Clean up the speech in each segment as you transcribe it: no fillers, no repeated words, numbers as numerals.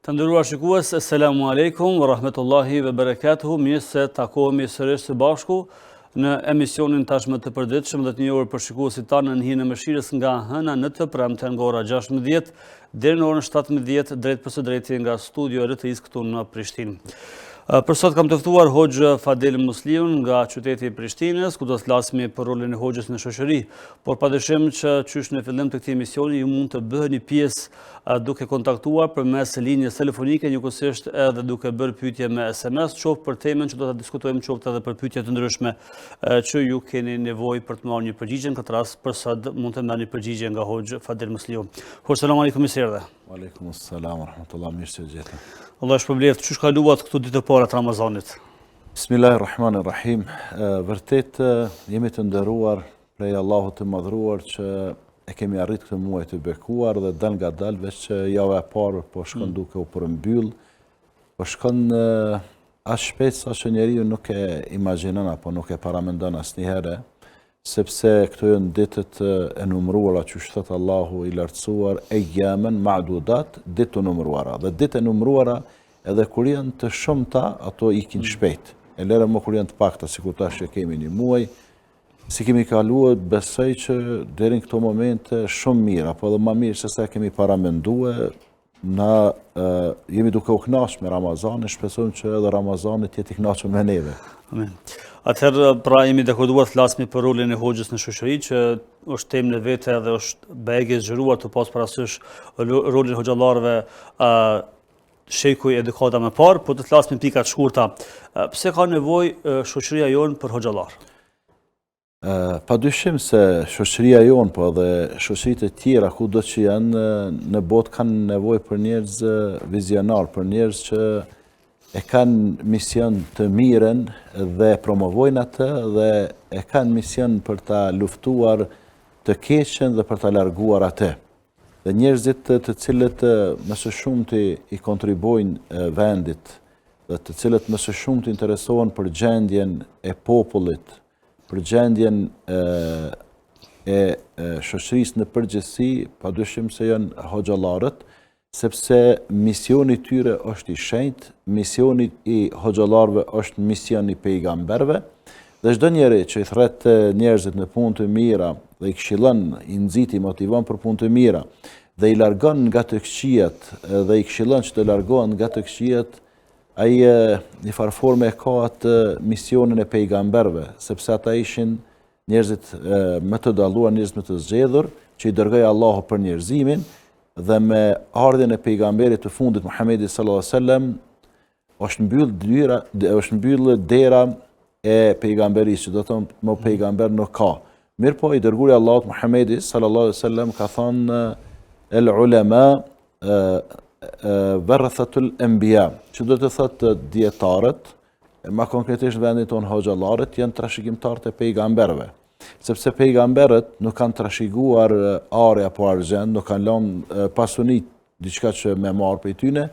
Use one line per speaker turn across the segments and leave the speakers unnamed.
Të nderuar shikues, selamu alaikum wa rahmetullahi wa barakatuhu. Mirë se takohemi sërish së bashku në emisionin tashmë të përditshëm dhe të njohur për shikuesit tanë në hijen e mëshirës nga hëna në të premte nga ora 16 deri në orën 17 drejt për së drejti nga studio RTS këtu në Prishtinë. Për sot kam të ftuar Hoxhë Fadel Musliun nga qyteti i Prishtinës, ku do të flasim për rolin e hoxhës në shoqëri, por padyshim që qysh në fillim të këtij emisioni ju mund të bëheni pjesë duke kontaktuar përmes linjës telefonike, njëkohësisht edhe duke bërë pyetje me SMS, qoftë për temën që do ta diskutojmë, qoftë edhe për pyetje të ndryshme që ju keni nevojë për të marrë një përgjigje. Në këtë rast për sot mund të merrni përgjigje nga Hoxhë Fadel Musliu. Hoxhë, selam aleikum, mirë se erdhe.
Aleikum selam wa rahmatullah, mirë se gjeta.
Allah shpërblet, çu kaluat këtu ditë të para të Ramazanit?
Bismillahirrahmanirrahim. Vërtet jemi të nderuar prej Allahut të madhruar që e kemi arrit këtë muaj të bekuar dhe dal nga dal veç që java e parë po shkon duke u përmbyll, po shkon as shpejt sa që njeriu nuk e imagjinon apo nuk e paramendon asnjëherë, sepse këto janë ditët e numëruara që thot Allahu i lartësuar ayyaman ma'dudat, ditë të numëruara. Dhe ditë e numëruara edhe kur janë të shumta ato ikin shpejt. E lere më kur janë të pakta, sikur tash që kemi një muaj, si kemi kaluar, besoj që deri në këto momente shumë mirë, apo edhe më mirë se sa kemi paramenduar, na jemi duke u kënaqur me Ramazanin, shpresojmë që edhe Ramazani të jetë i kënaqur me neve.
Amen. Atëherë pra jemi dekoduar të flasim për rolin e hoxhës në shoqëri, që është temë në vete dhe është bege zgjeruar të pas parasysh rolin e hoxhallarëve, shekuj edukata më parë, po të flasim pika të shkurta. Pse ka nevojë shoqëria jonë për hoxhallar?
Padyshim se shoqëria jonë, po edhe shoqëritë e tjera kudo që janë në botë kanë nevojë për njerëz vizionar, për njerëz që e kanë mision të mirën dhe promovojnë atë dhe e kanë mision për ta luftuar të keqen dhe për ta larguar atë. Dhe njerëzit të cilët më së shumti i kontribuojnë vendit dhe të cilët më së shumti interesohen për gjendjen e popullit, për gjendjen e shoqërisë në përgjithësi, padyshim se janë hoxhallarët, sepse misioni tyre është i shenjtë, misioni i hoxhallarëve është misioni i pejgamberëve, dhe çdo njeri që i thret njerëzit në punë të mira dhe i këshillon, i nxit, i motivon për punë të mira, dhe i largon nga të këqijat dhe i këshillon që të largohen nga të këqijat, ai në farë forme ka atë misionin e pejgamberëve, sepse ata ishin njerëzit më të dalluar, njerëz më të zgjedhur, që i dërgoi Allahu për njerëzimin, dhe me ardhjen e pejgamberit të fundit Muhamedit sallallahu alaihi wasallam është mbyll dera e pejgamberisë, do të thonë më pejgamber nuk ka. Mirë po i dërguari Allahut Muhamedi sallallahu alaihi wasallam ka thënë el ulama warathatul anbiya, që do të thotë dietarët, më konkretisht vendin ton hoxhallarët janë trashëgimtarët e pejgamberëve. Sepse pejgamberët nuk kanë trashëguar are apo argjend, nuk kanë lënë pasuni diçka që me marr prej tyne,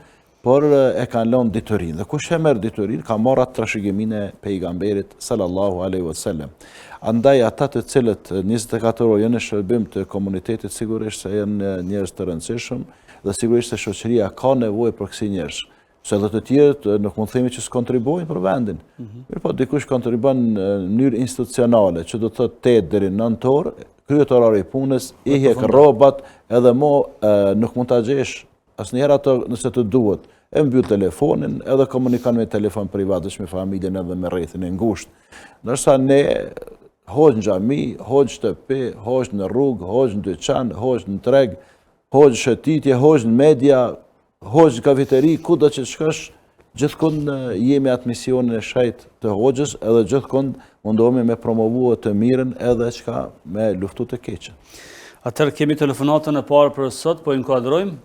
por e kanë lënë diturinë. Dhe kush e merr diturinë ka marrë atë trashëgimin e pejgamberit sallallahu alaihi wasallam. Andaj ata të cilët 24 orë janë në shërbim të komunitetit, sigurisht se janë njerëz të rëndësishëm dhe sigurisht se shoqëria ka nevojë për kësi njerëz. Se dhe të tjerët nuk mund themi që s'kontribuojnë për vendin. Mirë po, dikush kontribuon në mënyrë institucionale, që do të thotë 8 deri në 9 orë, kryet orari i punës, i hek rrobat, edhe nuk mund ta gjesh asnjëherë ato nëse të duhet. E mbyll telefonin, edhe komunikon me telefon privat, me familjen edhe me rrethin e ngushtë. Ndërsa ne hoxh në xhami, hoxh shtëpi, hoxh në rrugë, hoxh në dyqan, hoxh në treg, hoxh shëtitje, hoxh në media, hoxh në kafeteri, kudo që shkosh, gjithkund jemi atë misionin e shajt të hoxhës, edhe gjithkund mundohemi me promovuar të mirën edhe çka me luftu të keqen.
Atëherë kemi telefonatën e parë për sot, po inkuadrojmë.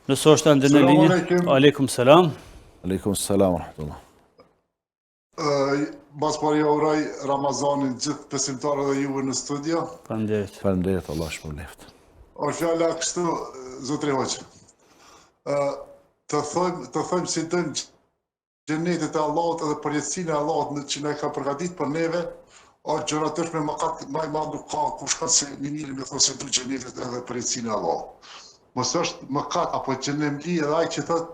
Nëse është ende në linjë. Aleikum selam.
Aleikum selam wa rahmatullah.
Mbas pari uroj Ramazanin gjithë besimtarëve dhe juve në studio.
Faleminderit.
Faleminderit, Allah shpëleft.
O fjala kështu, zotri hoxh. Të thojmë si dënë gjenetit e Allahut edhe përjetësinë e Allahut që ne ka përgatitur për neve, o gjëra tërshme më i madh nuk ka kush ka se njëri me thosë të gjenetit edhe përjetësinë e Allahut. mos është mëkat apo xhenemli edhe ai që thot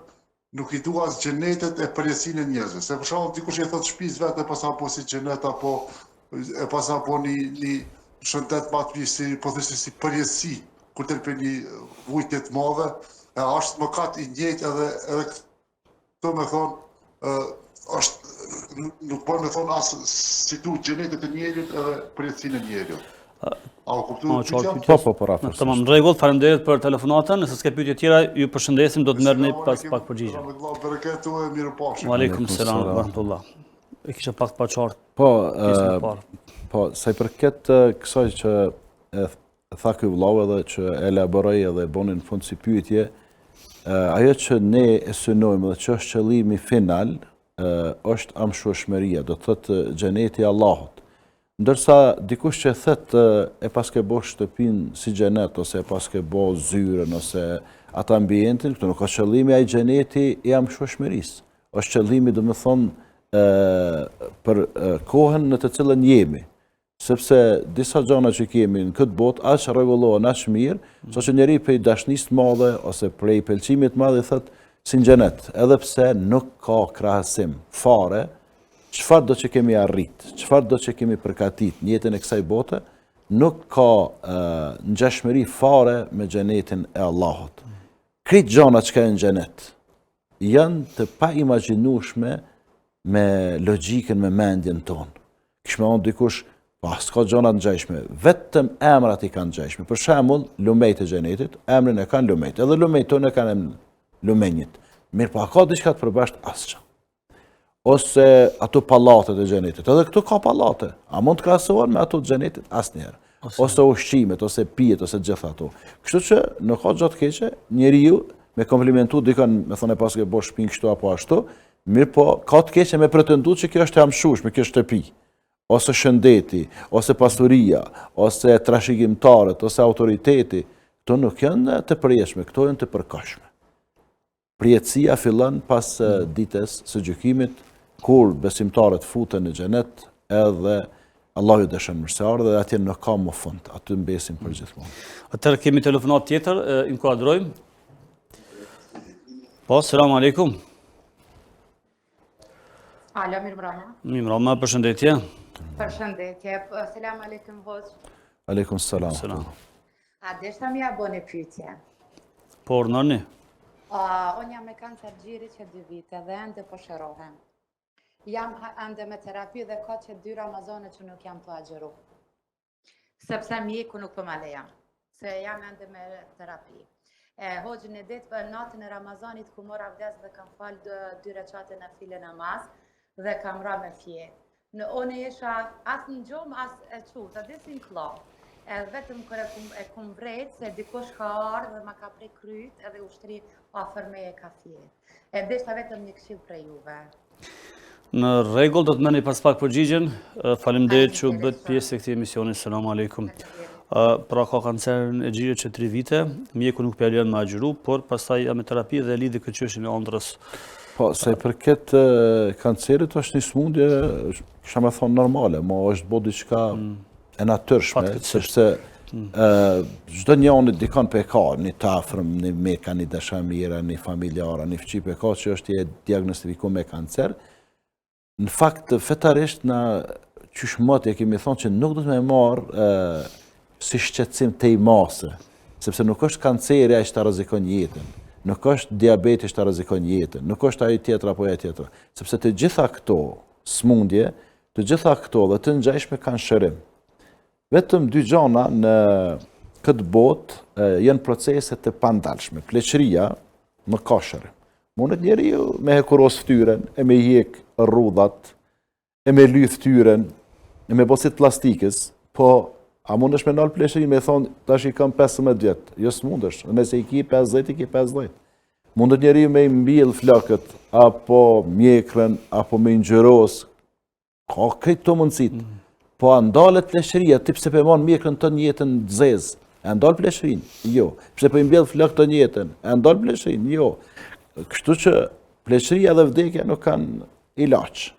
nuk i dua as xhenetet e përjetësinë e njerëzve. Se për shembull dikush i thot shtëpisë vetë pas apo si xhenet apo e pas apo një shëndet më të mirë si po thjesht si përjetësi kur të për një vujtje të madhe, është mëkat i njëjtë edhe këto me thonë është nuk po me thonë as si tu xhenetet e njerit edhe përjetësinë e njerit. A u kuptu pyetja?
Po, rafës.
Tamam, në rregull, faleminderit për telefonatën. Nëse s'ke pyetje tjera, ju përshëndesim, do të merrni pas pak përgjigje.
Bereketu e mirupafshim.
Aleikum selam wa rahmatullah. E kisha pak pa qartë.
Po, sa i përket kësaj që e tha ky vëllau edhe që elaboroi edhe boni në fund si pyetje, ajo që ne e synojmë dhe që është qëllimi final është amshueshmëria, do të thotë xheneti i Allahut. Ndërsa dikush që thët e paske bo shtëpin si xhenet, ose e paske bo zyren, ose atë ambientin, këtu nuk është qëllimi ai xheneti i amshueshmërisë. Është qëllimi, do më thonë, për kohën në të cilën jemi. Sepse disa gjana që kemi në këtë botë, aq rregullohen aq mirë, sa që njeri prej dashnisë të madhe, ose prej pëlqimit të madhe, thët si në xhenet, edhe pse nuk ka krahasim fare, çfarë do që kemi arrit, çfarë do që kemi përkatit në jetën e kësaj bote, nuk ka ngjashmëri fare me xhenetin e Allahut. Këtë gjana që ka në xhenet janë të pa imagjinueshme me logjikën, me mendjen tonë. Kish me thonë dikush, pa s'ka gjana të ngjashme, vetëm emrat i kanë ngjashme. Për shembull, lumejt e xhenetit, emrin e kanë lumejt, edhe lumejt tonë e kanë lumenjit. Mirë, pa ka diçka të përbashkët asgjë. Ose ato pallatet e xhenetit. Edhe këtu ka pallate. A mund të krahasohen me ato të xhenetit? Asnjëherë. Ose ushqimet, ose pijet, ose gjitha ato. Kështu që nuk ka gjë të keqe, njeriu me komplimentu dikon, me thonë pas ke bosh shpinë kështu apo ashtu, mirë po ka të keqe me pretendu që kjo është e amshueshme, kjo është shtëpi, ose shëndeti, ose pasuria, ose trashëgimtarët, ose autoriteti. Këto nuk janë të përjeshme, këto janë të përkohshme. Përjetësia fillon pas ditës së gjykimit, kur besimtarët futen në xhenet, edhe Allahu dëshon mirësiardhje dhe atje nuk ka më fund, aty mbesin për gjithmonë.
Atëherë kemi telefonat tjetër, inkuadrojmë. Po, selam aleikum.
Alo, mirëmbrëma.
Mirëmbrëma, përshëndetje.
Përshëndetje. Selam aleikum hoc.
Aleikum selam.
A deshta mi a bëni pyetje.
Por nëni?
Unë jam me kancer gjiri që 2 vite dhe ende po shërohem. Jam ende me terapi dhe ka që 2 Ramazane që nuk jam të agjeru. Sepse mjeku nuk po ma leja. Se jam ende me terapi. Hoxhën e ditë për natën e Ramazanit ku mora vdes dhe kam falë 2 recate në file namaz dhe kam ra me fje. Në unë isha as në gjumë, as e qut, a disin klo. Vetëm kër e kum vrejt se dikush ka ardhë dhe ma ka prej kryt edhe ushtri afër me e ka fje. Deshta vetëm një këshill prej juve.
Në rregull, do të merrni pas pak përgjigjen. Faleminderit që u bët pjesë e këtij emisioni. Selam aleikum. Pra ka kancerin e gjirit që 3 vite, mjeku nuk pëllon me agjëru, por pastaj jam me terapi dhe lidhi këtë çështjen e ëndrrës.
Po, se përket kancerit është një smundje, kisha me thonë normale, ma është bo diçka e natyrshme, sepse çdo njëri dikon pe ka, një të afërm, një meka, një dashamira, një familjara, një fëqi pe ka që është diagnostikuar me kancer. Në fakt, fetarisht na qysh mëtje kemi thonë që nuk do të me marë si shqetësim të i mase, sepse nuk është kanceri ai që ta rrezikon jetën, nuk është diabeti që ta rrezikon jetën, nuk është ai tjetër apo ai tjetër, sepse të gjitha këto smundje, të gjitha këto dhe të ngjashme kanë shërim. Vetëm 2 gjana në këtë botë janë procese të pandalshme. Pleqëria më ka shërim. Mundet njeriu me hekuros fytyrën, e me hjek rrudhat, e me lyth fytyrën, e me bosit plastikës, po a mundesh me nal pleqërinë me thonë tash i kam 15 vjet? Jo s'mundesh, nëse i ki 50, i ki 50. Mundet njeriu me mbill flokët, apo mjekrën, apo me ngjyros, ka këto mundësit. Po a ndalet pleqëria, ti pse pe mon mjekrën të jetën zezë, e ndal pleqërinë? Jo. Pse po i mbjell flokët të jetën, e ndal pleqërinë? Jo. Kështu që pleqëria dhe vdekja nuk kanë ilaç.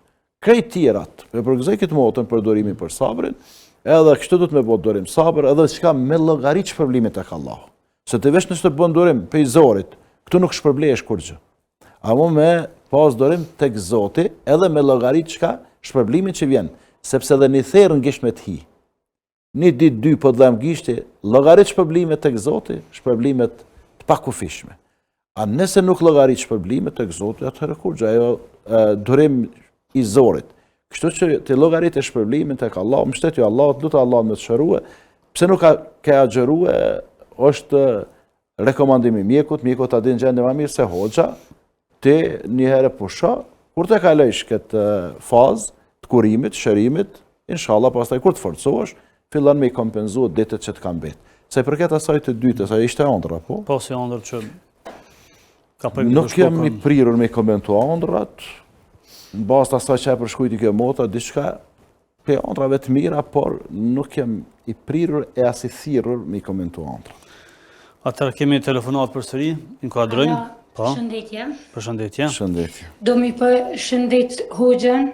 Krejt tjerat, me përgëzoj këtë motën për durimin për sabrin, edhe kështu du të me bo durim sabër, edhe çka me llogarit problemet tek Allahu. Se të vesh nëse të bën durim pej Zorit, këtu nuk shpërblehesh kur gjë. Amo me pas durim tek Zoti, edhe me llogarit çka shpërblimin që vjen, sepse edhe një therrë ngish me të hi. Një ditë dy po dhem gishti, llogarit shpërblimet tek Zoti, shpërblimet të pakufishme. A nëse nuk llogarit shpërblimet tek Zoti, atëherë kur gjë, ajo durim i Zorit. Kështu që të llogarit e shpërblimin tek Allah, mbështetju Allahut, lutë Allahun me të shërue, pse nuk ka agjerue, është rekomandimi mjekut ta din gjendje më mirë se hoxha, ti një herë pusha, kur të kalojsh këtë fazë të kurimit, shërimit, inshallah pastaj kur të forcohesh, fillon me i kompenzuar ditët që të kanë mbet. Se përket asaj të dytës, ajo ishte ëndër apo?
Po si ëndër që ka prej
nuk jam i prirur me komentuar ëndrat, në bazë të asaj që e përshkujti kjo motra, diçka pe ëndrave të mira, por nuk jam i prirur e as i thirrur me komentuar ëndrat.
Atëherë kemi telefonat përsëri, inkuadrojmë. Po.
Shëndetje.
Përshëndetje.
Shëndetje.
Do mi përshëndet hoxhën.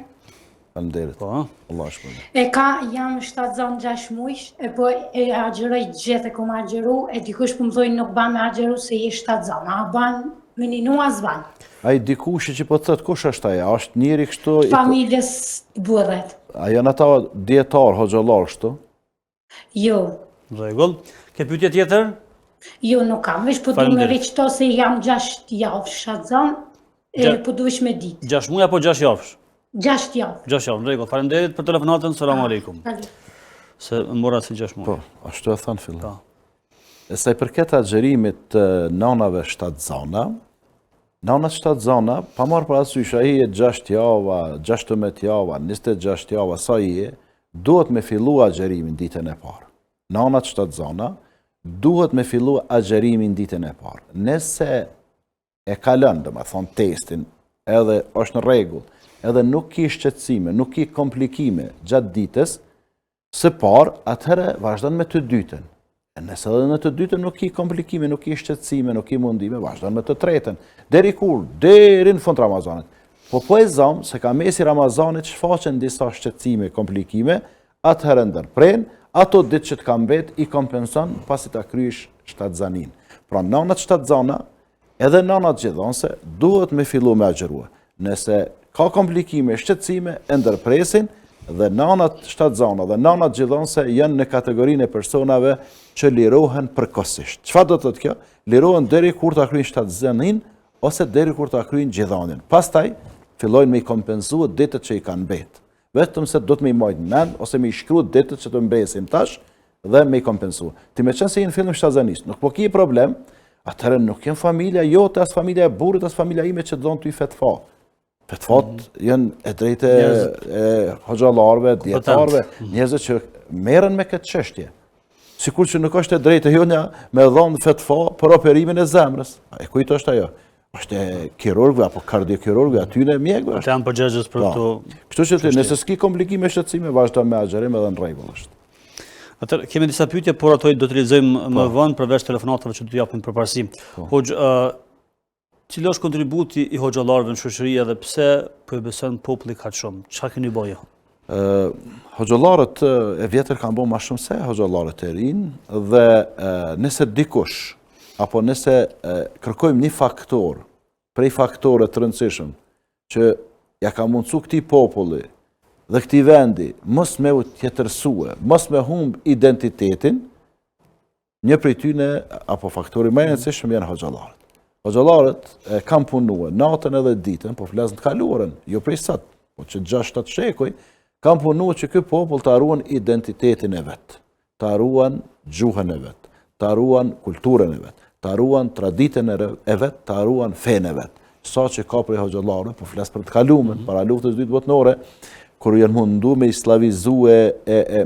Faleminderit.
Po.
Allah shpërblet.
Jam 7-6 muaj, e po e agjeroj gjithë e kom agjeru, e dikush po më thoi nuk ban me agjeru se je 7 a ban me ninu as ban.
Ai dikush që po thot kush është ai? Është njëri kështu
Familjes burret.
A janë ata dietar hoxhallar kështu?
Jo.
Rregull. Ke pyetje tjetër?
Jo, nuk kam, veç po du me reqto se jam 6 javë shazan, po du me ditë.
6 muaj apo 6 javësh?
6 javë.
6 javë, rregull. Faleminderit për telefonatën. Selam aleikum. Se mora si 6 muaj.
Po, ashtu e thënë fillim.
Po.
E sa i përket agjerimit të nanave shtatzana, nanat shtatzana, pa marrë parasysh ai e 6 java, 16 java, 26 java, sa i e, duhet me fillu agjerimin ditën e parë. Nanat shtatzana duhet me fillu agjerimin ditën e parë. Nëse e kalon, do me thonë testin, edhe është në rregull, edhe nuk ki shqetësime, nuk ki komplikime gjatë ditës, së parë, atëherë vazhdon me të dytën. Nëse edhe në të dytën nuk ki komplikime, nuk ki shqetësime, nuk ki mundime, vazhdon me të tretën. Deri kur? Deri në fund Ramazanit. Po e zamë se ka mesi Ramazanit shfaqen disa shqetësime, komplikime, atëherë ndërpren, ato ditë që të kam bet i kompenson pasi ta kryesh shtatzanin. Pra nanat shtatzana, edhe nanat gjithonse, duhet me fillu me agjerua. Nëse ka komplikime, shqetësime, e ndërpresin, dhe nanat shtatzana dhe nanat gjithonse janë në kategorinë e personave që lirohen përkohësisht. Çfarë do të thotë kjo? Lirohen deri kur ta kryejnë shtatzanin ose deri kur ta kryejnë gjithanin. Pastaj fillojnë me i kompenzuar ditët që i kanë mbet. Vetëm se do të me i majtë mend ose me i shkruaj ditët që të mbesin tash dhe me i kompensuar. Ti me qenë se jenë fillim shtatzanis, nuk po ki problem, atëherë nuk jenë familja jote, as familja e burrit, as familja ime që donë të i fetfa. Fetfat janë e drejtë e hoxhallarëve, dietarëve, njerëzve që merren me këtë çështje. Sikur që nuk është e drejtë e jonja me dhënë fetfa për operimin e zemrës. E kujt është ajo? Është e kirurgëve apo kardiokirurgëve, aty në mjekëve.
Ata janë përgjegjës për këto.
Kështu që nëse s'ki komplikime shqetësime, vazhdo me agjerim edhe në rregull është.
Atëherë kemi disa pyetje, por ato do të lexojmë më vonë përveç telefonatave që do t'ju japim përparësi. Hoxh, cili është kontributi i hoxhallarëve në shoqëri edhe pse po e beson populli kaq shumë? Çfarë keni bëjë?
Hoxhallarët e vjetër kanë bërë më shumë se hoxhallarët e rinë dhe nëse dikush apo nëse kërkojmë një faktor prej faktorëve të rëndësishëm që ja ka mundsu këtij populli dhe këtij vendi mos me u tjetërsue, mos me humb identitetin, një prej tyre apo faktori më i rëndësishëm janë hoxhallarët. Hoxhallarët kanë punuar natën edhe ditën, po flas të kaluarën, jo prej sot, po që 6-7 shekuj, kanë punuar që ky popull të ruan identitetin e vet, të ruan gjuhën e vet, të ruan kulturën e vet, të ruan traditën e vet, të ruan fenë e vet. Sa që ka prej hoxhallarëve, po flas për të kaluarën, para luftës së dytë botërore, kur janë mundu me islavizue,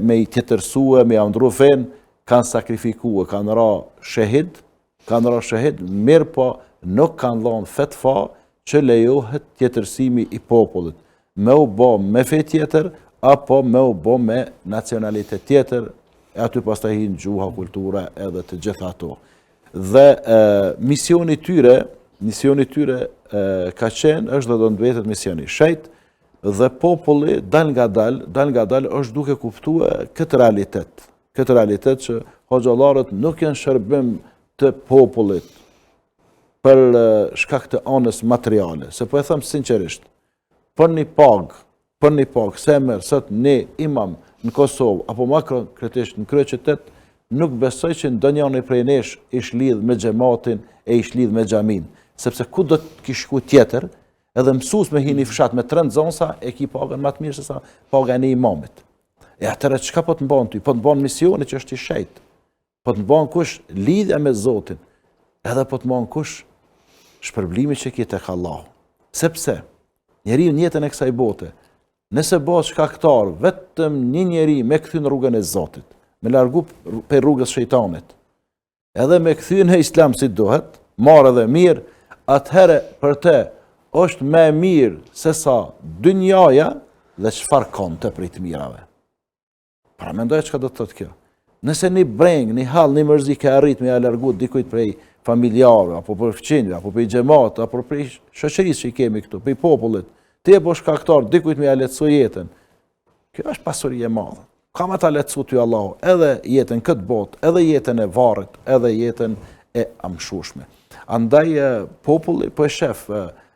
me i tjetërsue, me andru fenë, kanë sakrifikuar, kanë ra shahid, mirë po nuk kanë dhënë fetva që lejohet tjetërsimi i popullit. Me u bë me fe tjetër, apo me u bë me nacionalitet tjetër, e aty pastaj hin gjuha, kultura edhe të gjitha ato. Dhe misioni tyre ka qenë, është dhe do të mbetet misioni shejt, dhe populli dal nga dal është duke kuptuar këtë realitet që hoxhallarët nuk janë shërbim të popullit për shkak të anës materiale, se po e them sinqerisht, për një pagë, se merr sot një imam në Kosovë, apo më konkretisht në kryeqytet, nuk besoj që ndonjëri prej nesh ish lidh me xhamatin e ish lidh me xhamin, sepse ku do të kish shku tjetër, edhe mësues me hini fshat me 3 nxënësa e ki pagën më të mirë se sa paga e një imamit. E atëherë çka po të mban ty? Po të mban misioni që është i shejt. Po të mban kush lidhja me Zotin. Edhe po të mban kush shpërblimi që ke tek Allahu. Sepse njeriu në jetën e kësaj bote, nëse bëhet shkaktar vetëm një njeri me kthy në rrugën e Zotit, me largu për rrugës shejtanit, edhe me kthy në Islam si duhet, marrë dhe mirë, atëherë për te është më mirë se sa dynjaja dhe çfarë kanë të prej të mirave. Pra mendoj çka do të thotë kjo. Nëse një breng, një hall, një mërzi ka arrit me ja largu dikujt prej familjarëve, apo për fëmijëve, apo për xhamat, apo për shoqërisë që i kemi këtu, për popullit, ti e bësh shkaktar dikujt me ja lehtësoj jetën. Kjo është pasuri e madhe. Ka më ta lehtësu ty Allahu, edhe jetën këtë botë, edhe jetën e varrit, edhe jetën e amshushme. Andaj populli po e shef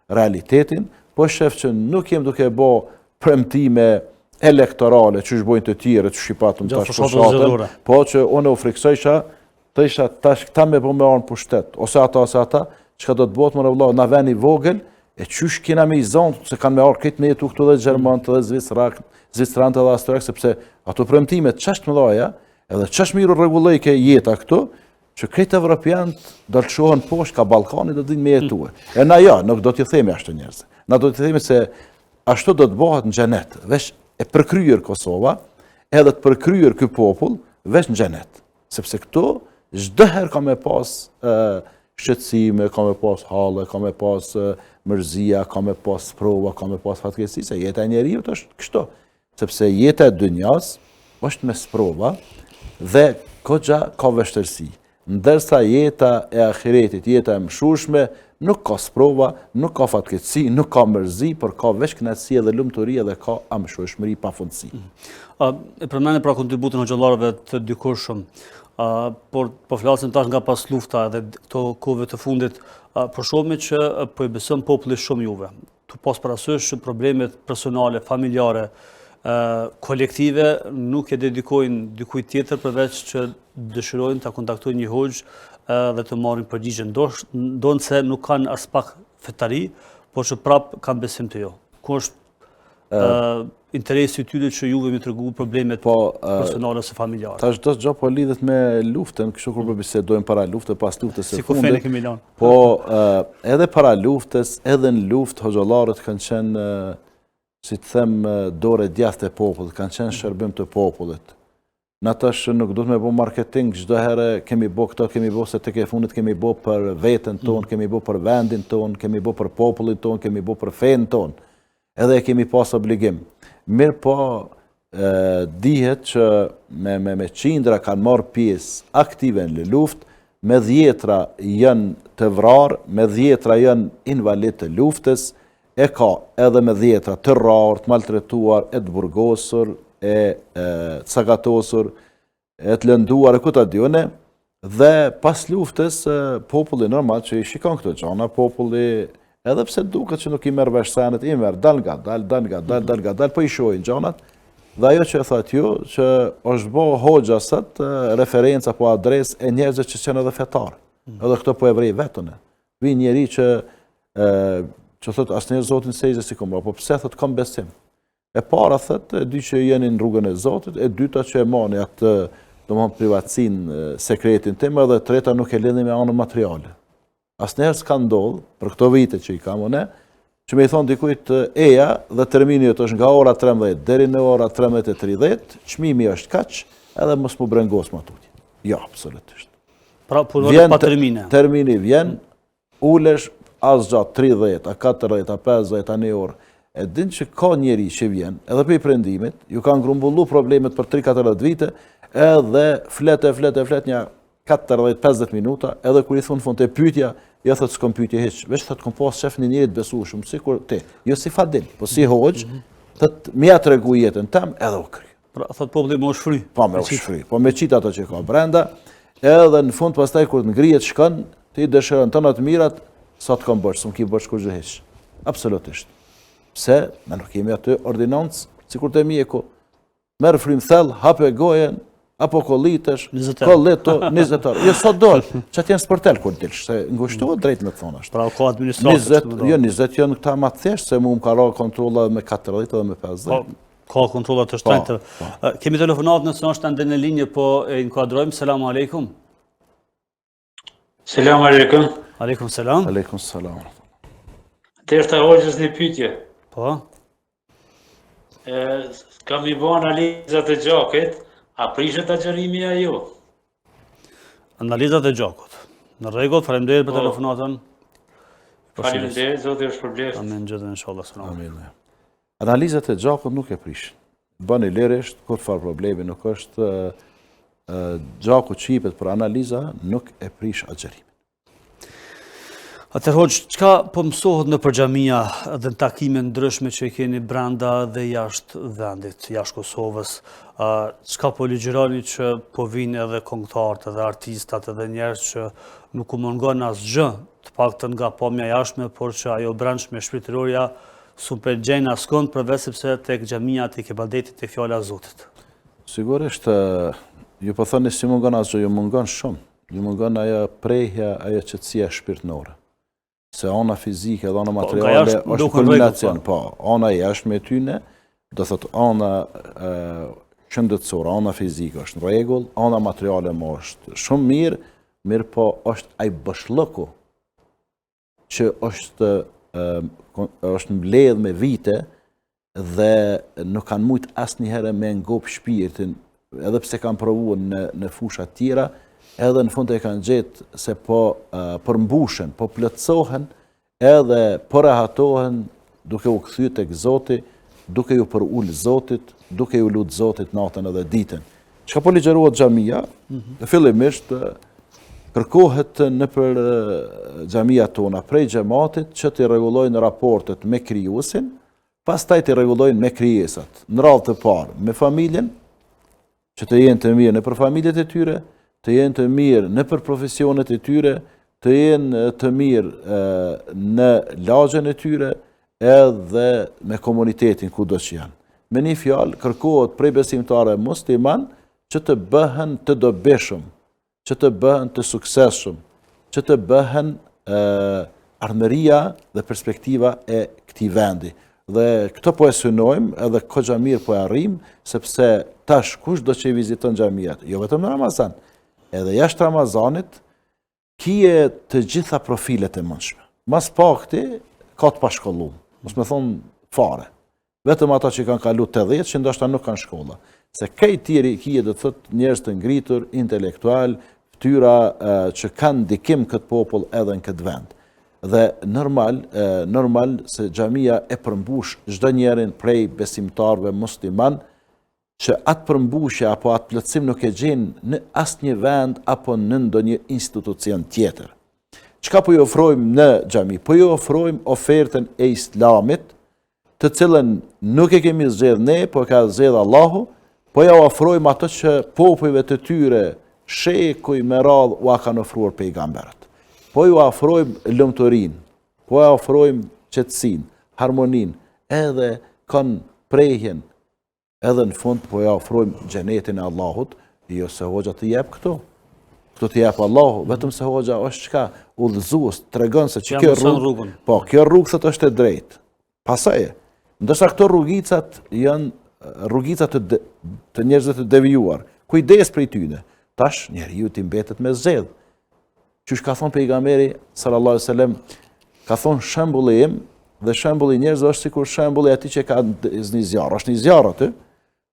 realitetin, po e shef që nuk jem duke bë premtime elektorale që shbojnë të tjere, që shqipatëm tash pushatën, po që unë u friksojsha, të isha tash këta me po me arnë pushtet, ose ata, që ka do të botë më në vëllohë, na veni vogël, e qysh kina me i zonë, se kanë me arë këtë me jetu këtu dhe Gjermantë dhe Zvistrantë dhe Astrak, sepse ato premtimet qashtë më dhaja, edhe qashtë miru regulloj ke jeta këtu, që këtë Evropianët do të shohen poshtë ka Ballkani do të dinë me jetue. E na ja, nuk do t'ju themi ashtu njerëz. Na do t'ju themi se ashtu do të bëhet në xhenet, veç e përkryer Kosova, edhe të përkryer ky popull veç në xhenet. Sepse këtu çdo herë ka me pas shqetësime, ka me pas halle, ka me pas mërzia, ka me pas prova, ka me pas fatkeqësi, se jeta e njeriu është kështu. Sepse jeta e dynjas është me sprova dhe goxha ka vështirësi. Ndërsa jeta e ahiretit, jeta e mshushme, nuk ka sprova, nuk ka fatkeqësi, nuk ka mërzi, por ka veç kënaqësi dhe lumturi dhe ka amshueshmëri pafundësi.
E përmendni pra kontributin hoxhallarëve të dikurshëm, por po flasim tash nga pas lufta dhe këto kohëve të fundit, por shohim që po i beson populli shumë juve. Tu pas parasysh problemet personale, familjare, kolektive nuk e dedikojnë dikujt tjetër përveç që dëshirojnë ta kontaktojnë një hoxh dhe të marrin përgjigje, ndonë se nuk kanë as pak fetari, por që prap kanë besim të jo. Ku është interesi i tyre që juve mi tregu problemet personale ose familjare?
Tash do të gjë po lidhet me luftën, kështu kur bisedojmë para luftës, pas luftës së fundit.
Si kufene kemi lanë.
Po edhe para luftës, edhe në luftë hoxhallarët kanë qenë, si të them, dore djathtë e popullit, kanë qenë shërbim të popullit. Në tash nuk do të me bo marketing, çdo herë kemi bo këto, kemi bo se tek e fundit kemi bo për veten tonë, kemi bo për vendin tonë, kemi bo për popullin tonë, kemi bo për fenë tonë. Edhe kemi pas obligim. Mirë po, dihet që me qindra kanë marrë pjesë aktive në luftë, me dhjetra janë të vrarë, me dhjetra janë invalid të luftës, e ka edhe me dhjetra të rrarë, të maltretuar, e të burgosur, e cagatosur, e të lënduar, e kuta dione, dhe pas luftës, populli normal që i shikon këto gjana, populli, edhe pse duket që nuk i merr vesh senet, i merr dal nga dal, po i shohin gjanat, dhe ajo që e thatë ju, që është bo hoxha sot, referenca po adres e njerëzve që qenë edhe fetar, edhe këto po evrej vetën. Vi njeri që thot asë njerë Zotin sejze si kom, po pse thot kam besim. E para thot, e dy që jeni në rrugën e Zotit, e dyta që e mani atë, do më privatsin, sekretin tim, edhe treta nuk e lidhi me anën materiale. Asë njerë s'ka ndodhë, për këto vite që i kam une, që me i thonë dikujt eja dhe termini është nga ora 13 deri në ora 13:30, çmimi është kaq, edhe mos mu brengos më tutje. Jo, absolutisht.
Pra, punore pa termine.
Termini vjen, ulesh, as gjatë 30, a 40, a 50, a një orë. E din që ka njeri që vjen, edhe për i prendimit, ju kanë grumbullu problemet për 3-4 vite, edhe flet një 40-50 minuta, edhe kur i thunë fund të pyetja, jo thëtë s'kom pyetje hiç, veç thëtë kom pas shef një njerit besueshëm, sikur ti, jo si fadil, po si hoxh, thëtë mja të regu jetën tam, edhe u kry.
Pra, thëtë populli më është fry.
Po me është fry, po me qitë ato që ka brenda, edhe në fund pastaj kur të ngrihet shkon, ti dëshiron tona të mirat, sa të kam bërë, s'm ki bërë kur gjë hiç. Absolutisht. Pse ne nuk kemi atë ordinancë sikur të mjeku. Merr frym thell, hape gojen, apo kollitesh, kolleto 20 orë. Jo sot dol, çat janë sportel kur dilsh, se ngushtohet drejt me thonë ashtu.
Pra ka administratë.
20 janë këta më të thjeshtë se më ka ra kontrolla me 40 edhe me 50.
Ka kontrolla të shtrenjtë. Kemi telefonat nëse është ende në linje, po e inkuadrojmë. Selam aleikum.
Selam aleikum.
Aleikum selam.
Aleikum selam.
Tërta hoxhës një pyetje.
Po.
Kam i bën analizat e gjakit, a prishet agjërimi ajo?
Analizat e gjakut. Në rregull, faleminderit për telefonatën.
Faleminderit, zoti është përbleft.
Amin gjithë inshallah.
Amin. Analizat e gjakut nuk e prishin. Bëni lirisht, kur farë problemi nuk është gjaku qipet për analiza, nuk e prish agjërimin.
Atëherë hoxh, çka po mësohet në xhamia dhe në takime ndryshme që keni brenda dhe jashtë vendit, jashtë Kosovës? Çka po ligjëroni që po vinë edhe këngëtarët edhe artistat edhe njerëz që nuk u mungon asgjë, të paktën nga pamja jashtme, por që ajo brendshme shpirtërorja super gjenë askond përveç sepse tek xhamia tek ibadetit tek fjala e Zotit.
Sigurisht, ju po thoni si mungon asgjë, ju mungon shumë. Ju mungon ajo prehja, ajo qetësia shpirtërore. Se ana fizike dhe ana materiale është kombinacion, po, ana jashtme e tyne, do thot ana shëndetësore, ana fizike është në rregull, ana materiale më është shumë mirë po është ai bashllëku që është mbledh me vite dhe nuk kanë mujt asnjëherë me ngop shpirtin, edhe pse kanë provuar në fusha të tjera, edhe në fund e kanë gjetë se po përmbushen, po plotësohen, edhe po rehatohen duke u kthyer tek Zoti, duke ju përul Zotit, duke ju lut Zotit natën edhe ditën. Çka po ligjërohet xhamia? Fillimisht kërkohet nëpër xhamia tona prej xhamatit që të rregullojnë raportet me krijuesin, pastaj të rregullojnë me krijesat. Në radhë të parë me familjen, që të jenë të mirë nëpër familjet e tyre, të jenë të mirë nëpër profesionet e tyre, të jenë të mirë në lagjen e tyre, edhe me komunitetin kudo që janë. Me një fjalë, kërkohet prej besimtarëve musliman që të bëhen të dobishëm, që të bëhen të suksesshëm, që të bëhen ardhmëria dhe perspektiva e këtij vendi. Dhe këto po e synojmë, edhe koxha mirë po e arrim, sepse tash kushdo që i viziton xhamiat, jo vetëm në Ramazan, edhe jashtë Ramazanit, kije të gjitha profilet e mundshme. Mas pakti, ka të pashkolluar, mos me thonë fare. Vetëm ata që kanë kalu 80, që ndoshta nuk kanë shkolla. Se këj tjeri kije dhe të thot njerëz të ngritur, intelektual, fytyra që kanë ndikim këtë popull edhe në këtë vend. Dhe normal se xhamia e përmbush çdo njerin prej besimtarëve musliman, që atë përmbushje apo atë plotësim nuk e gjenë në asnjë vend apo në ndonjë institucion tjetër. Çka po ju ofrojmë në xhami? Po ju ofrojmë ofertën e Islamit, të cilën nuk e kemi zgjedhë ne, po e ka zgjedhë Allahu, po ja ofrojmë ato që popujve të tyre shekuj me radhë u kanë ofruar pejgamberët. Po ju ofrojmë lumturinë, po ja ofrojmë qetësinë, harmoninë, edhe kanë prehjen. Edhe në fund po ja ofrojmë xhenetin e Allahut, jo se hoxha të jep këto. Këto të jep Allahu, vetëm se hoxha është çka udhëzues, tregon se kjo rrugë, po kjo rrugë thot është e drejtë. Pastaj, ndoshta këto rrugicat janë rrugicat të njerëzve të devijuar. Kujdes prej tyre. Tash njeriu ti mbetet me zgjedh. Qysh ka thënë pejgamberi sallallahu alajhi wasallam, ka thënë shembulli im dhe shembulli i njerëzve është sikur shembulli i atij që ka një zjarr, është një zjarr aty.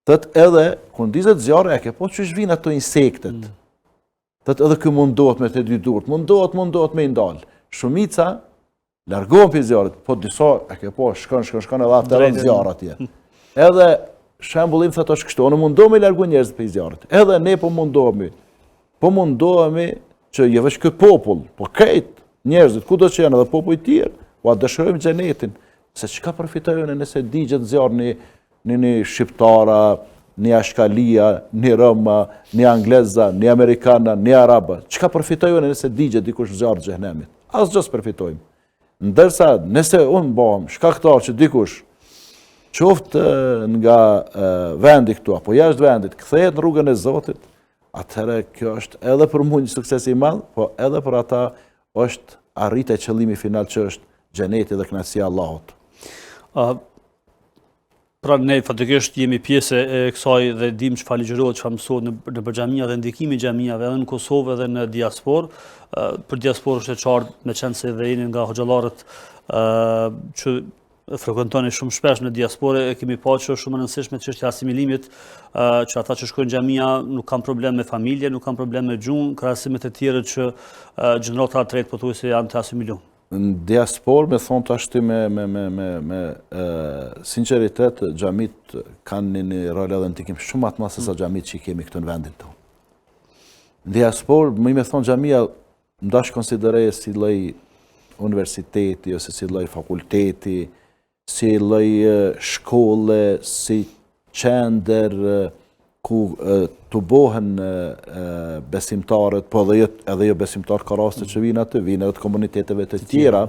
Thot edhe kur ndizet zjarri e ke po çysh vin ato insektet. Thot edhe ky mundohet me të dy durt, mundohet me i ndal. Shumica largohen prej zjarrit, po disa e ke po shkon edhe atë rreth zjarr atje. Edhe shembulli im thot është kështu, ne mundohemi largu njerëz prej zjarrit. Edhe ne po mundohemi. Po mundohemi që jo vetëm ky popull, po krejt njerëzit kudo që janë edhe popull të tjerë, po dëshirojmë xhenetin. Se çka përfitojnë nëse digjet zjarri në shqiptara, një Ashkalia, një Roma, një Angleza, një Amerikana, një Araba. Çka përfitojnë nëse digje dikush zjarë xhenemit? Asgjë përfitojmë. Ndërsa nëse unë bëhem shkaktar që dikush qoftë nga vendi këtu apo jashtë vendit kthehet në rrugën e Zotit, atëherë kjo është edhe për mua një sukses i madh, po edhe për ata është arritja e qëllimi final që është xheneti dhe kënaqësia e Allahut.
Pra ne fatikisht jemi pjesë e kësaj dhe dim çfarë ligjërohet, çfarë mësohet në xhamia dhe ndikimi i xhamiave edhe në Kosovë edhe në diasporë. Për diasporë është e qartë, meqense se dhe jeni nga hoxhallarët që frekuentoni shumë shpesh në diasporë, e kemi pa që është shumë e rëndësishme çështja e asimilimit, që ata që shkojnë xhamia nuk kanë problem me familje, nuk kanë problem me gjuhën, krahasim me të tjerët që gjenerata e tretë pothuajse janë të asimiluar.
Në diasporë, me thonë të ashtu me sinceritet, xhamit kanë një rol edhe ndikim shumë atë madh se sa xhamit që i kemi këtu në vendin tonë. Në diasporë, me thonë xhamia ndash konsideroje si lloj universiteti ose si lloj fakulteti, si lloj shkolle, si qendër ku të bohen besimtarët, po edhe jo besimtarë ka raste që vinë aty, vinë edhe të komuniteteve të tjera,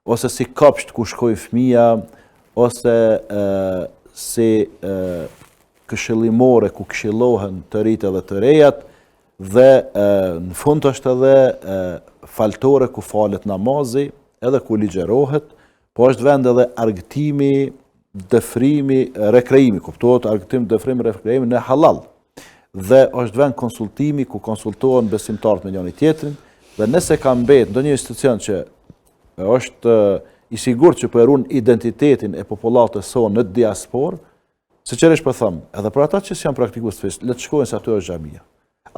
ose si kopsht ku shkojnë fëmija, ose si këshillimore ku këshillohen të rritë edhe të rejat, dhe në fund është edhe faltore ku falet namazi, edhe ku ligjerohet, po është vend edhe argëtimi, dëfrimi, rekreimi, kuptohet argëtim, dëfrimi, rekreimi në halal. Dhe është vend konsultimi ku konsultohen besimtarët me njëri tjetrin, dhe nëse ka mbet ndonjë institucion që është i sigurt që po e ruan identitetin e popullatës sonë në diasporë, siçërisht po them, edhe për ata që janë praktikues të fesë, le të shkojnë se aty është xhamia.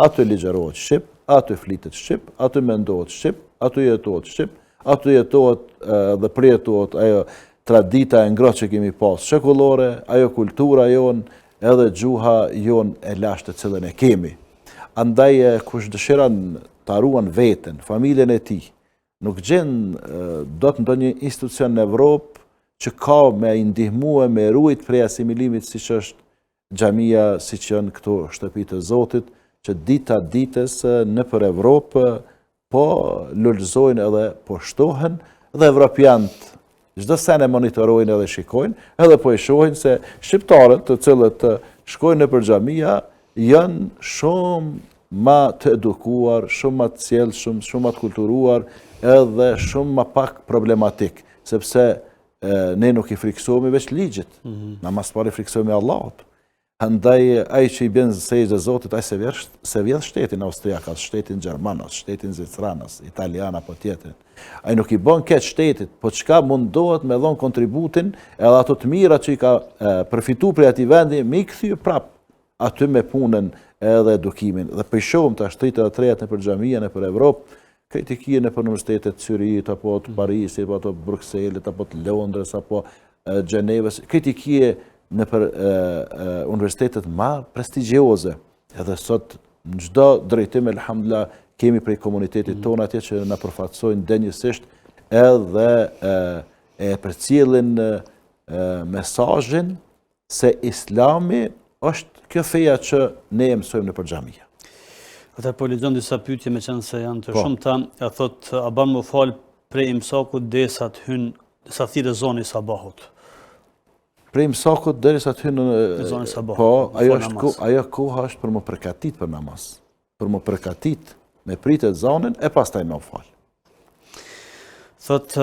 Aty ligjerohet shqip, aty flitet shqip, aty mendohet shqip, aty jetohet shqip, aty jetohet dhe përjetohet ajo tradita e ngrohtë që kemi pas shekullore, ajo kultura jon, edhe gjuha jon e lashtë të cilën e kemi. Andaj kush dëshiron ta ruan veten, familjen e tij, nuk gjen dot ndonjë institucion në Evropë që ka me i ndihmue me rujt prej asimilimit siç është xhamia, siç janë këto shtëpitë e Zotit, që dita ditës në për Evropë po lulëzojnë edhe po shtohen, dhe evropianët çdo sene monitorojnë edhe shikojnë, edhe po e shohin se shqiptarët të cilët shkojnë nëpër xhamia janë shumë ma të edukuar, shumë ma të sjellshëm, shumë ma të kulturuar, edhe shumë ma pak problematik, sepse ne nuk i friksohemi veç ligjit, na mas pari friksohemi Allahut. Andaj, ai që i bën sejdë Zotit, ai se vjedh shtetin austriak, shtetin gjerman, shtetin zvicran, italian apo tjetrin. Ai nuk i bën keq shtetit, po çka mundohet me dhon kontributin, edhe ato të mira që i ka përfituar prej atij vendi, me i kthy prap aty me punën edhe edukimin. Dhe po i shohim tash tritë edhe trejat nëpër xhamia nëpër Evropë, kritikien nëpër universitetet të Syrit apo të Parisit, apo të Brukselit, apo të Londrës, apo Gjenevës, kritikie nëpër universitetet ma prestigjioze. Edhe sot në çdo drejtim elhamdulillah kemi prej komunitetit tonë atje që na përfaqësojnë denjësisht edhe e përcjellin mesazhin se Islami është kjo feja që ne e mësojmë nëpër xhamia.
Ata po lexon disa pyetje meqense janë të shumta, thot a ban më fal prej imsakut derisa të hyn, sa thirrë zoni sabahut.
Prej imsakut derisa të hyn në
zonë sabah.
Po, ajo koha është për më përgatit për namaz. Për më përgatit me pritet zonën e pastaj më fal.
Thot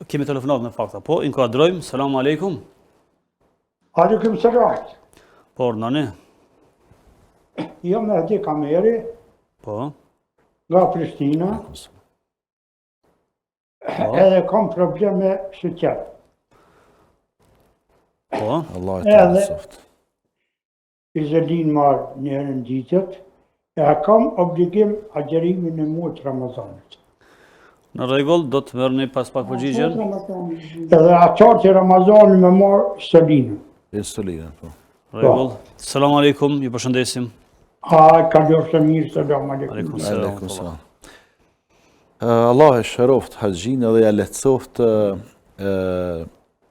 kemi telefonat në fakt apo inkuadrojmë. Selam aleikum.
Aleikum selam.
Po, nani.
Jo me Hadi Kameri.
Po.
Nga Prishtina. Edhe kam probleme shqyqet.
Po.
Allah e të nësoft.
Izelin marë njërën ditët, e kam obligim agjerimin e muajt Ramazanit.
Në rregull, do të merrni pas pak përgjigjen.
Edhe aqartë i Ramazanit me marë Selinën.
Selinën, po.
Në rregull. Selam aleikum, ju përshëndesim.
Kaloftë mirë, selam aleikum.
Aleikum selam. Allah e shëroft haxhin edhe ja lehtësoft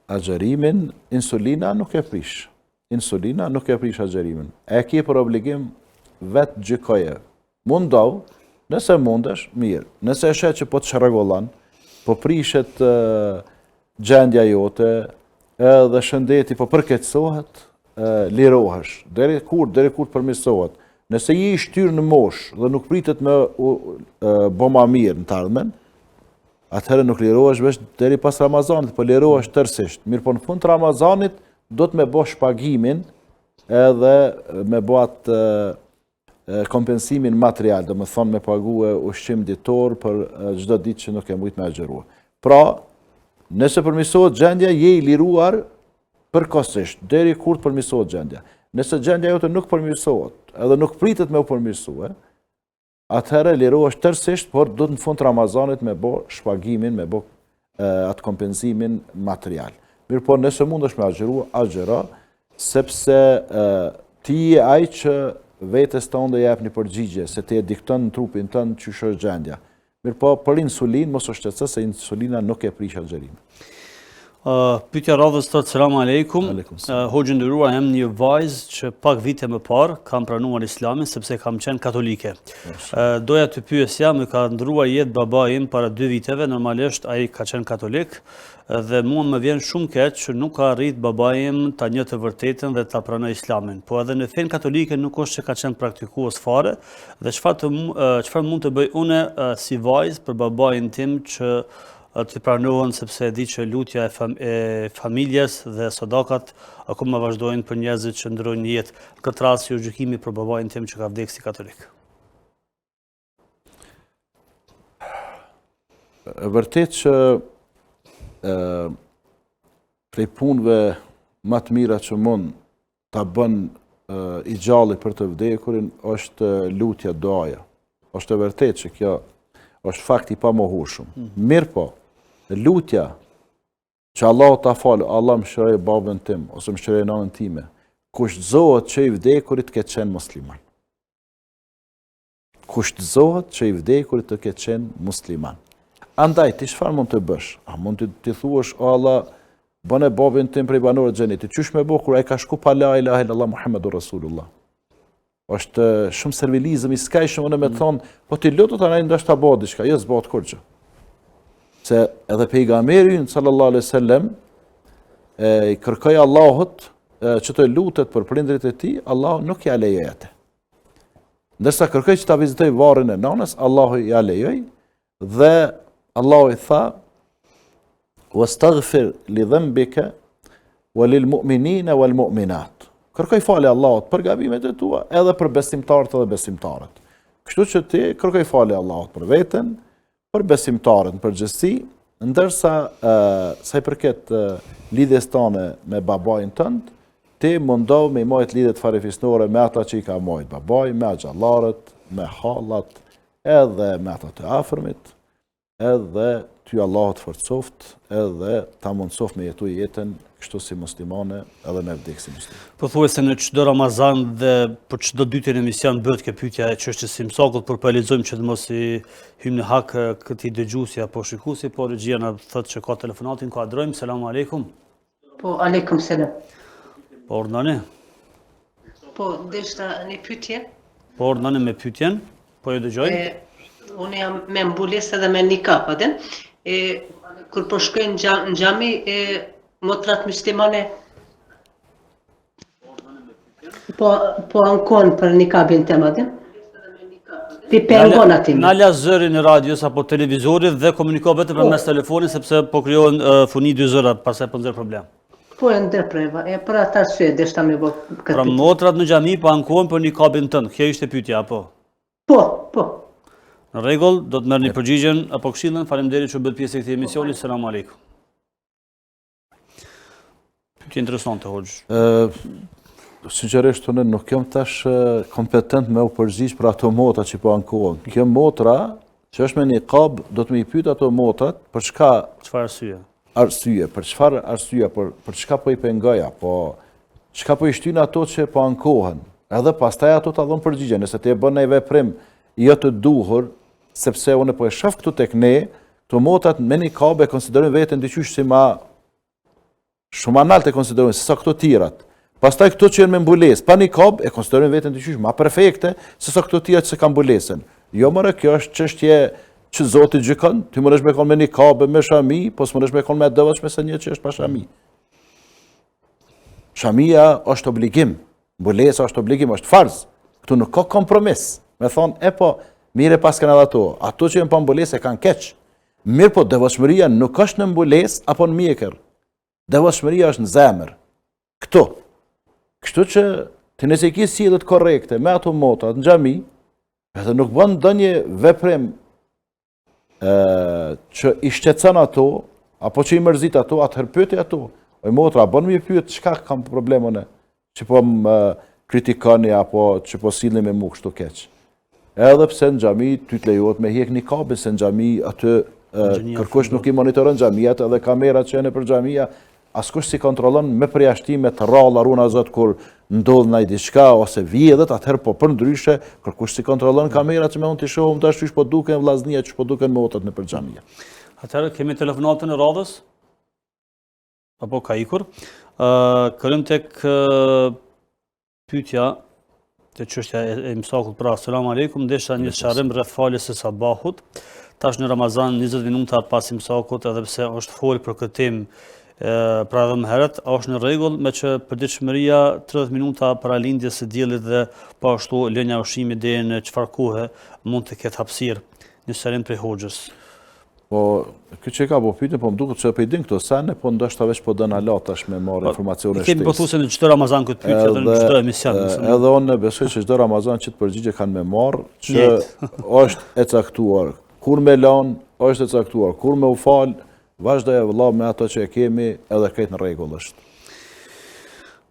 agjerimin, insulina nuk e prish. insulina, nuk e prish agjerimin. E ke për obligim vetë gjykoje. Mundau, nëse mundesh, mirë. Nëse e shet që po të shregullon, po prishet gjendja jote, edhe shëndeti po përkeqësohet, lirohesh. Deri kur përmirësohet. Nëse je i shtyrë në mosh dhe nuk pritet me bo ma mirë në të ardhmen, atëherë nuk lirohesh veç deri pas Ramazanit, po lirohesh tërësisht. Mirë po në fund të Ramazanit, do të me bo shpagimin edhe me bo atë kompensimin material, do më thonë me pagu ushqim ditor për çdo ditë që nuk e mujt me agjerua. Pra, nëse përmirësohet gjendja, je i liruar përkohësisht, deri kur të përmirësohet gjendja. Nëse gjendja jote nuk përmirësohet, edhe nuk pritet me u përmirësue, atëherë lirohesh tërësisht, por do të në fund të Ramazanit me bo shpagimin, me bo atë kompensimin material. Mirë po, nëse mund është me agjerua, agjera, sepse ti je ai që vetës tonë dhe jep një përgjigje, se ti e dikton në trupin tënë që është gjendja. Mirë po, për insulin, mos është qëtëse se insulina nuk e prish agjerimin.
Pyetja radhës thotë selam aleikum. Hoxhë nderuar, jam një vajzë që pak vite më parë kam pranuar Islamin sepse kam qenë katolike. Doja të pyesja, më ka ndruar jetë baba im para 2 viteve, normalisht ai ka qenë katolik dhe mua më vjen shumë keq që nuk ka arrit baba im ta njeh të vërtetën dhe ta pranoj Islamin. Po edhe në fen katolike nuk është që ka qenë praktikues fare dhe çfarë mund të bëj unë si vajzë për babain tim që të pranohen sepse e di që lutja e familjes dhe sadakat akoma vazhdojnë për njerëzit që ndrojnë jetë. Këtë rast si gjykimi për babain tim që ka vdekur si katolik.
Vërtet që prej punëve më të mira që mund ta bën i gjalli për të vdekurin është lutja, duaja. Është e vërtet që kjo është fakt i pamohueshëm. Mirë po, lutja që Allah ta falë, Allah më shëroj babën tim, ose më shëroj nanën time, kushtëzohet që i vdekurit të ketë qenë musliman. Kushtëzohet që i vdekurit të ketë qenë musliman. Andaj, ti çfarë mund të bësh? A mund të thuash, o Allah, bëne babën tim prej banorëve të xhenetit. Qysh me bë kur ai ka shku pa la ilaha illallah Muhammedur Rasulullah? Është shumë servilizëm i skajshëm unë me thonë, po ti lutu tani ndoshta bëhet diçka, jo s'bëhet kurrë. Se edhe pejgamberi sallallahu alaihi wasallam i kërkoi Allahut që të lutet për prindrit e tij, Allahu nuk ja lejoi atë. Ndërsa kërkoi që ta vizitoj varrin e nanës, Allahu ja lejoi dhe Allahu i tha: "Wastaghfir li dhanbika wa lil mu'minina wal mu'minat." Kërkoj falje Allahut për gabimet e tua, edhe për besimtarët edhe besimtarët. Kështu që ti kërkoj falje Allahut për veten, për besimtarët në përgjithësi, ndërsa sa i përket lidhjes tone me babain tënd, ti mundohu me i marrë lidhjet farefisnore me ata që i ka marrë babai, me xhallarët, me hallat, edhe me ata të afërmit, edhe ty Allah të forcoft, edhe ta mundsoft me jetu jetën kështu si muslimane, edhe me vdekje si musliman.
Pothuajse në çdo Ramazan dhe për çdo dytë në emision bëhet kjo pyetje e çështjes së msakut, por po e lexojmë që të mos i hyjmë në hak këtij dëgjuesi apo shikuesi, por regjia na thotë që ka telefonatin, ku adrojmë. Selam aleikum.
Po, aleikum selam.
Po, ordnani.
Po, deshta një pyetje.
Po, ordnani me pyetjen. Po ju dëgjoj.
Unë jam me mbulesë edhe me nikap, atë. Kur po shkoj në xhami, motrat muslimane po ankon për nikabin të madhin. Pi pengon atin.
Nala zërin e radios apo televizorit dhe komuniko vetëm përmes telefonit sepse po krijohen funi dy zëra, pastaj po nxjerr problem.
Po e ndërpreva, për atë arsye deshta me bë këtë.
Pra motrat në xhami po ankohen për nikabin tënd. Kjo ishte pyetja apo?
Po.
Në rregull, do të merrni përgjigjen apo këshillën. Faleminderit që bëhet pjesë e këtij emisioni. Selam aleikum. Pyetje interesante, Hoxh.
Sinqerisht unë nuk jam tash kompetent me u përgjigj për ato motra që po ankohen. Kjo motra që është me niqab, do të më i pyet ato motrat për
çfarë arsye?
Për çfarë arsye, për çka po i pengoja, po çka po i shtyn ato që po ankohen. Edhe pastaj ato ta dhon përgjigje, nëse ti e bën një veprim jo të duhur, sepse unë po e shoh këtu tek ne, këto motrat me niqab e konsiderojnë veten diqysh si ma shumë analt e konsiderojnë se sa këto tjerat. Pastaj këto që janë me mbulesë, pa nikab, e konsiderojnë veten dyqysh ma perfekte se sa këto tjera që kanë mbulesën. Jo more, kjo është çështje që Zoti gjykon, ti mundesh me kon me nikab, me shami, po s'mundesh me kon me devotshme se një që është pa shami. Shamia është obligim, mbulesa është obligim, është farz. Këtu nuk ka kompromis. Me thonë, po, mire pas kanë edhe ato që janë pa mbulesë e kanë keq. Mirë po, devotshmëria nuk është në mbulesë apo në mjekër. Devotshmëria është në zemër. Kështu që të nëse ki sillet korrekte me ato motrat në xhami, edhe nuk bën ndonjë veprim që i shqetëson ato, apo që i mërzit ato, atëherë pyeti ato. O motra, bën më pyet çka kam problemon që po më kritikoni apo që po sillni me mua kështu keq. Edhe pse në xhami ty të lejohet me hjek nikabin, se në xhami aty kërkush nuk i monitoron xhamiat edhe kamerat që janë për xhamia, askush si kontrollon me përjashtime të rralla runa zot kur ndodh ndaj diçka ose vjedhet, atëherë po përndryshe kërkush si kontrollon kamerat që me unë të shohim tash çish po duken vllaznia, çish po duken motat në për xhamia.
Atëherë kemi telefonatën e radhës? Apo ka ikur? Kërëm tek pyetja të çështja e mësakut pra selam aleikum, desha një sharrim rreth faljes së sabahut. Tash në Ramazan 20 minuta pas mësakut, edhe pse është fol për këtë temë pra dhe më herët, është në rregull me që përditshmëria 30 minuta para lindjes së diellit dhe po ashtu lënia ushqimit deri në çfarë kohe mund të ketë hapësirë. Një sharrim prej hoxhës.
Po, kjo që ka po pyetje, po më duket se po i din këto sene, po ndoshta veç po dën ala tash me marrë informacione shtesë.
Kemi pothuajse në çdo Ramazan këtë pyetje edhe në çdo emision.
Edhe unë besoj se çdo Ramazan që të përgjigje kanë me marrë, që është e caktuar kur me lan, është e caktuar kur me u fal, vazhdoja vëlla me ato që e kemi edhe krejt në rregull është.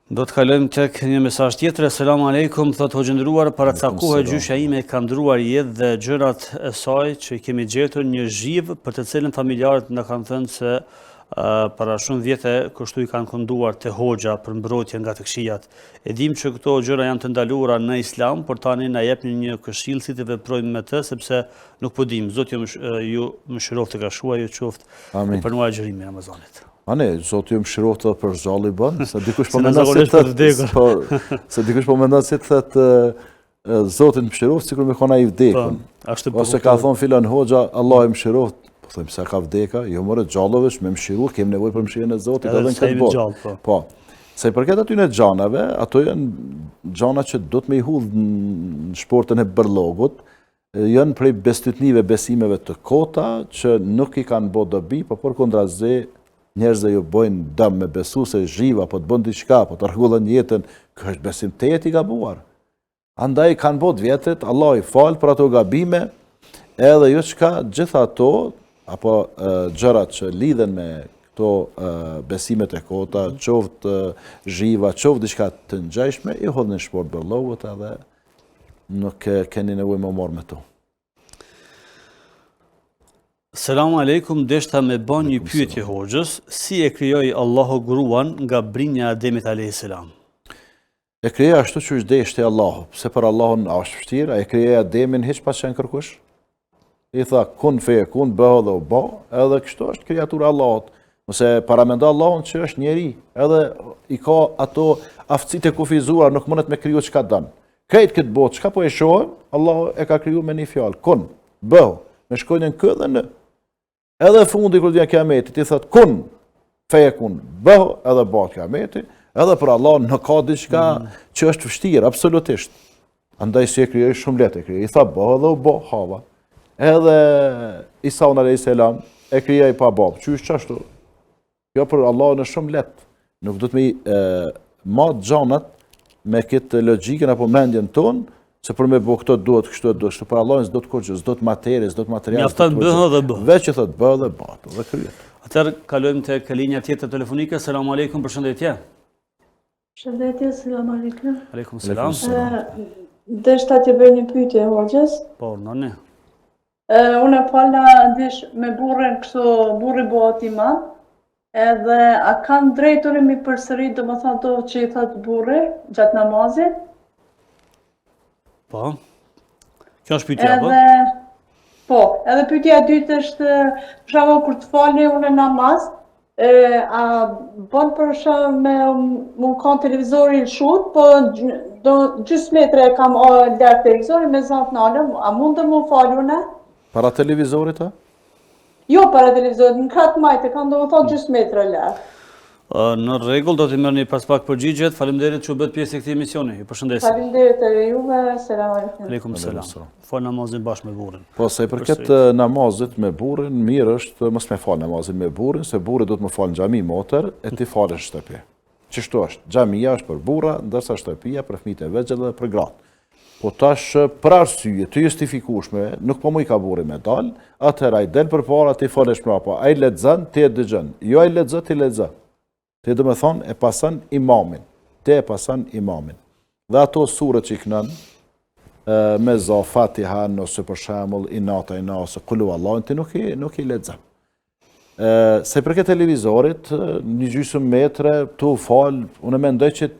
Do të kalojmë tek një mesazh tjetër. Selam aleikum, thot hoxhëndëruar, paracakohet gjyshja ime ka ndruar jetë dhe gjërat e saj që i kemi gjetur një zhiv për të cilën familjarët na kanë thënë se para shumë vjete kështu i kanë kënduar te hoxha për mbrojtje nga të këqijat. E dim që këto gjëra janë të ndaluara në Islam, por tani na jepni një këshill si të veprojmë me të, sepse nuk po dim. Zoti ju mëshiroft të ka shuar ju qoftë. Amin. Për nuar xhirimin e Ramazanit.
Ne, Zoti ju mëshiroft edhe për zalli bën, se dikush po mendon se dikush po mendon se thotë Zoti mëshiroft sikur me kona i vdekun. Ose ka thon filan hoxha, Allah i mëshiroft. Po thëmë se ka vdeka, jo more gjallëvesh me mëshiru, kemë nevojë për mëshirën e Zotit edhe në këtë botë. Po. Se i përket atyre xhanave, ato janë xhana që do të me i hudh në shportën e bërlogut, janë prej bestytnive besimeve të kota që nuk i kanë bë dobi, po përkundrazi njerëzve ju bojnë dëm me besu se zhiva, po të bën diçka, po të rregullon jetën, kjo është besim të jetë i gabuar. Andaj kanë bot vjetët, Allah i falë për ato gabime, edhe jo çka gjitha ato apo gjërat që lidhen me këto besimet e kota, qoftë zhiva, qoftë diçka të ngjashme, i hodhin në shport bërllogut edhe nuk keni nevojë më marr me to.
Selam aleikum, deshta me bën një pyetje hoxhës, si e krijoi Allahu gruan nga brinja e Ademit alayhis salam?
E krijoi ashtu siç deshte Allahu, pse për Allahun është vështirë, e krijoi Ademin hiç pas çan kërkush. I tha, kun feje, kun bëhë dhe u bë, edhe kështu është kreatura Allahot. Nëse paramendo Allahun që është njeri, edhe i ka ato aftësit e kufizuar, nuk mundet me kriju çka dënë. Krejt këtë botë, çka po e shohim, Allah e ka kriju me një fjalë, kun, bëhë, me shkojnën kë dhe në. Edhe fundi kër dhja kiametit, i thot, kun, feje kun, bëhë, edhe bëhë kiametit, edhe për Allah në ka diçka që është vështirë, absolutisht. Andaj si e krijoi shumë lehtë e krijoi, i tha bëhë dhe u bë, hava. Edhe Isaun alayhis salam e krijoi pa babë. Qysh çashtu? Jo për Allahun është shumë lehtë. Nuk do të më mat xhanat me këtë logjikën apo mendjen tonë, se për me bë këto duhet kështu e duhet. Për Allahun s'do të kurrë, s'do të materie, s'do të material.
Mjafton bëh dhe bëh.
Veç që thot bëh dhe bëh, dhe kryet.
Atëherë kalojmë tek linja tjetër telefonike. Selam aleikum, përshëndetje.
Përshëndetje, selam aleikum.
Aleikum selam.
Deshta të bëj një pyetje hoxhës.
Po, nani.
Unë pala ndish me burrin kështu, burri bëhet imam, edhe a kanë drejtore mi përsërit, do më thonë do që i thot burri gjatë namazit?
Po. Kjo është pyetja apo?
Po, edhe pyetja e dytë është, për shembull kur të falni unë namaz, A bën për shkak me më kanë televizorin shut, po gjysmë metre kam larg televizorin me zot nalëm, a mundë më falune?
Para televizorit, a?
Jo para televizorit, në kratë majtë, kam do më thonë gjysmë metre larg.
Në rregull, do t'i merrni pas pak përgjigjet. Faleminderit që u bët pjesë e këtij emisioni. Ju përshëndesim.
Faleminderit edhe juve, selam aleikum.
Aleikum selam. Fal namazin bashkë me burrin.
Po, sa i përket namazit me burrin, mirë është mos me fal namazin me burrin, se burri do të më fal në xhami motër, e ti falesh në shtëpi. Çështu është, xhamia është për burra, ndërsa shtëpia për fëmijët e vegjël dhe për gratë. Po tash për arsye të justifikueshme, nuk po më i ka burri me dal, atëherë ai del përpara ti falesh mbrapa. Ai lexon, ti e dëgjon. Jo ai lexon, ti lexon. Ti do me thonë, e pasan imamin. Te e pasan imamin. Dhe ato surët që i kënën, me za Fatiha, nëse për shemull, inata, ose kullu Allah, ti nuk i lexon. Se për këtë televizorit, një gjysmë metre, tu falë, unë mendoj që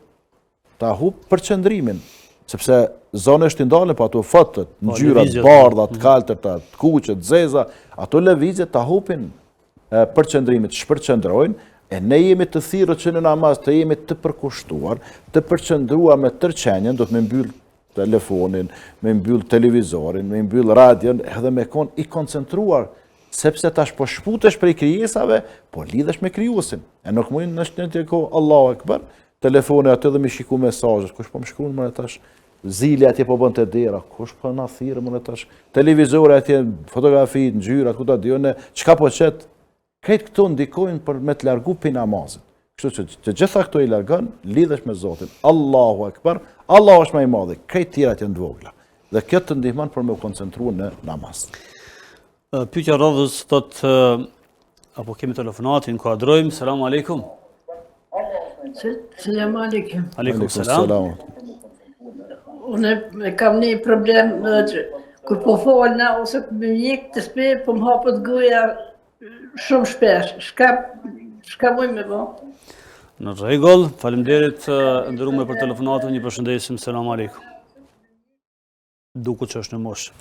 ta hub përqendrimin, sepse zonë është ndalën, pa ato fëtët, ngjyrat, bardhat, kaltërta, të kuqet, zeza, ato lëvizjet ta hupin përqendrimit, shpërqendrojnë. E ne jemi të thirrur që në namaz të jemi të përkushtuar, të përqendruar me tërqenjen, do të me mbyll telefonin, me mbyll televizorin, me mbyll radion, edhe me kon i koncentruar, sepse tash po shputesh prej krijesave, po lidhesh me krijuesin. E nuk mund në të kohë Allahu Ekber, telefoni aty dhe më shiku mesazhet, kush po më shkruan më tash, zili atje po bën të dera, kush po na thirrë më tash, televizori atje, fotografi, ngjyrat, ku ta diun, çka po çet. Këtë këto ndikojnë për me të largu për namazit. Kështu që të gjitha këto i largën, lidhesh me Zotin. Allahu Akbar, Allah është më i madhi, këtë tjerat janë dvogla. Dhe këtë të ndihmon për me u koncentru në namaz.
Pyetja radhës thot, apo kemi telefonatin, kuadrojmë, selam aleikum.
Selam aleikum.
Aleikum selam.
Unë kam një problem, kur po folna, ose më mjek të spe, po më hapët goja, shumë shpesh, shka muj me bo?
Në rregull, faleminderit nderuar për telefonatën, një përshëndesim, selam aleikum. Duket që është në moshë.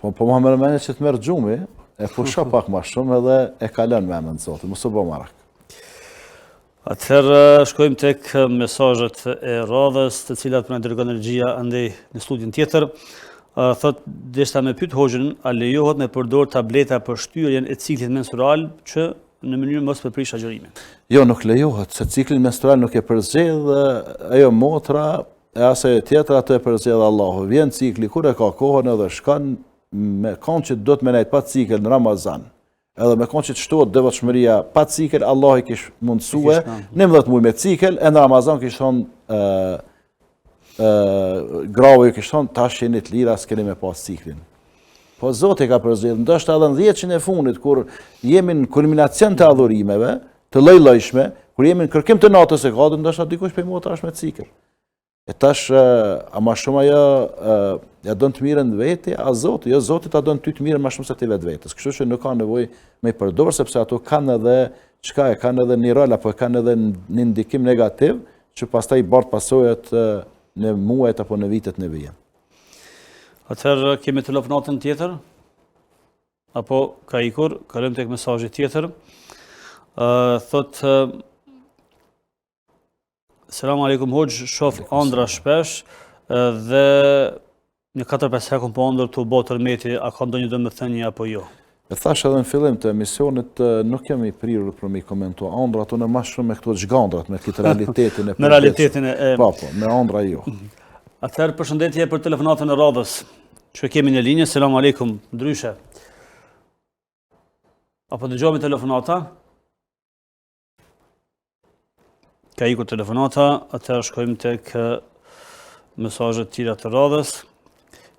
Po më mërmeni që të merë gjumi, e pusha pak ma shumë edhe e kalon me emën Zotit, mos u bë marak.
Atëherë shkojmë tek mesazhet e radhës, të cilat na dërgon Energjia andej në studion tjetër. Thot, deshta me pyet hoxhën, a lejohet me përdor tableta për shtyrjen e ciklit menstrual që në mënyrë mos përprish agjërimin?
Jo, nuk lejohet, se ciklin menstrual nuk e përzgjedh ajo motra, e asaj tjetër atë e përzgjedh Allahu. Vjen cikli kur e ka kohën edhe shkon me kanë që do të menajt pa cikël në Ramazan. Edhe me kanë që të shtohet devotshmëria pa cikël, Allah i kish mundsue 19 muaj me cikël, e në Ramazan kish thonë grave ju kishtë thonë, tash jeni të lira, s'keni me pas ciklin. Po Zoti ka përzgjedhur, ndoshta edhe në 10 e fundit, kur jemi në kulminacion të adhurimeve, të lloj-llojshme, kur jemi në kërkim të natës e katërt, ndoshta dikush prej motra është me cikël. E tash, ama shumë ajo ja don të mirën veti, a Zoti, jo Zoti ta don ty të mirën më shumë se ti vetvetes. Kështu që nuk ka nevojë me përdor, sepse ato kanë edhe çka e kanë edhe një rol apo kanë edhe një ndikim negativ, që pastaj bart pasojat në muajt apo në vitet në vijim.
Atëherë kemi telefonatën tjetër? Apo ka ikur? Kalojmë tek mesazhi tjetër. Thot, selam aleikum hoxh, shoh ëndra shpesh dhe një 4-5 herë po ëndër të bë tërmeti, a ka ndonjë domethënie apo jo?
E thash edhe në fillim të emisionit, nuk jam i prirur për me komentua ëndra, ato në më shumë me këto xhgandrat, me këtë realitetin e
me realitetin e
po, me ëndra jo.
Atëherë përshëndetje për telefonatën e radhës. Që kemi në linjë, selam aleikum, ndryshe. Apo dëgjojmë telefonata? Ka ikur telefonata, atëherë shkojmë tek mesazhet tjera të radhës.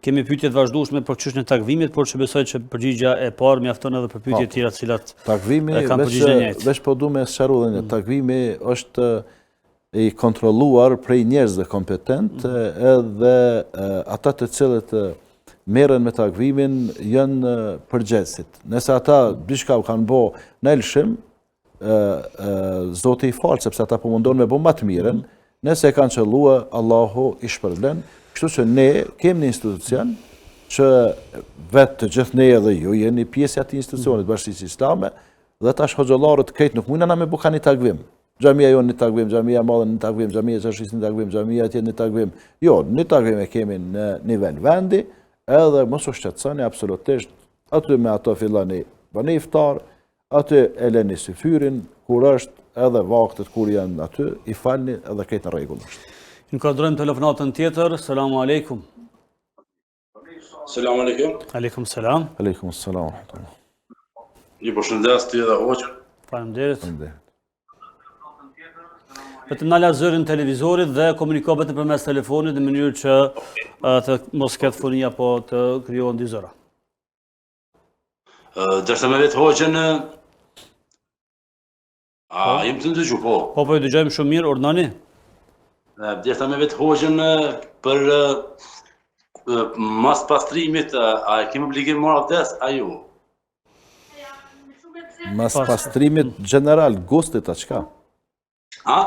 Kemi pyetje të vazhdueshme për çështjen e takvimit, por që besoj që përgjigjja e parë mjafton edhe për pyetjet tjera të cilat
takvimi veç po duam të sqarojmë, takvimi është i kontrolluar prej njerëzve kompetent, edhe ata të cilët merren me takvimin janë përgjegjësit. Nëse ata diçka kanë bë në lëshim, Zoti i fal, sepse ata po mundon me bë më të mirën, nëse e kanë qelluar, Allahu i shpërblen. Kështu që ne kemi një institucion që vetë të gjithë ne edhe ju jeni pjesë e atij institucionit, Bashkisë Islame, dhe tash hoxhallarët krejt nuk mundna na me buka një takvim. Xhamia jonë një takvim, xhamia madhe një takvim, xhamia çarshis një takvim, xhamia atje një takvim. Jo, një takvim e kemi në nivel vendi, edhe mos u shqetësoni absolutisht. Aty me ato filloni bani iftar, aty e leni syfyrin kur është edhe vaktet kur janë aty, i falni edhe krejt në rregull është.
Inkuadrojmë telefonatën tjetër. Selamu alaikum.
Selam aleikum.
Aleikum selam.
Aleikum selam.
Ju përshëndes ti edhe hoqën.
Faleminderit. Vetëm na la zërin televizorit dhe komuniko vetëm përmes telefonit në mënyrë që të mos ketë foni apo të krijohen dy zëra.
Dërsa me vetë hoqën, jem të ndëgju, po.
Po ju dëgjojmë shumë mirë, urdhënoni.
Dërsa me vetë hoqën për mas pastrimit, a kemi obligim marrë abdes, a ju?
Mas pastrimit general, gustit a qka?
A?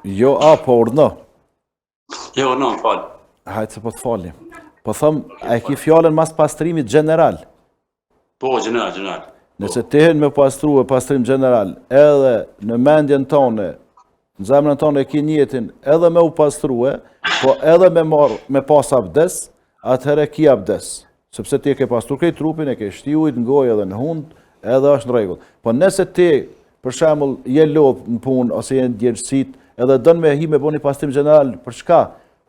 Jo, po urno.
Jo, no, falë.
Hajtë se po të falim. Po thëmë, a e ki fjallën mas pastrimit general?
Po, general.
Nëse tehen me pastrim general, edhe në mendjen tonë, në zemrën tonë e ki njetin, edhe me u pastrue, po edhe me pas abdes, atëherë ki abdes. Sepse ti e ke pastru krejt trupin, e ke shtiujt në gojë edhe në hund, edhe është në regull. Po nëse ti, për shembull, je lodh në punë, ose je në djerësit, edhe dënë me hi me bo një pastrim general, për shka?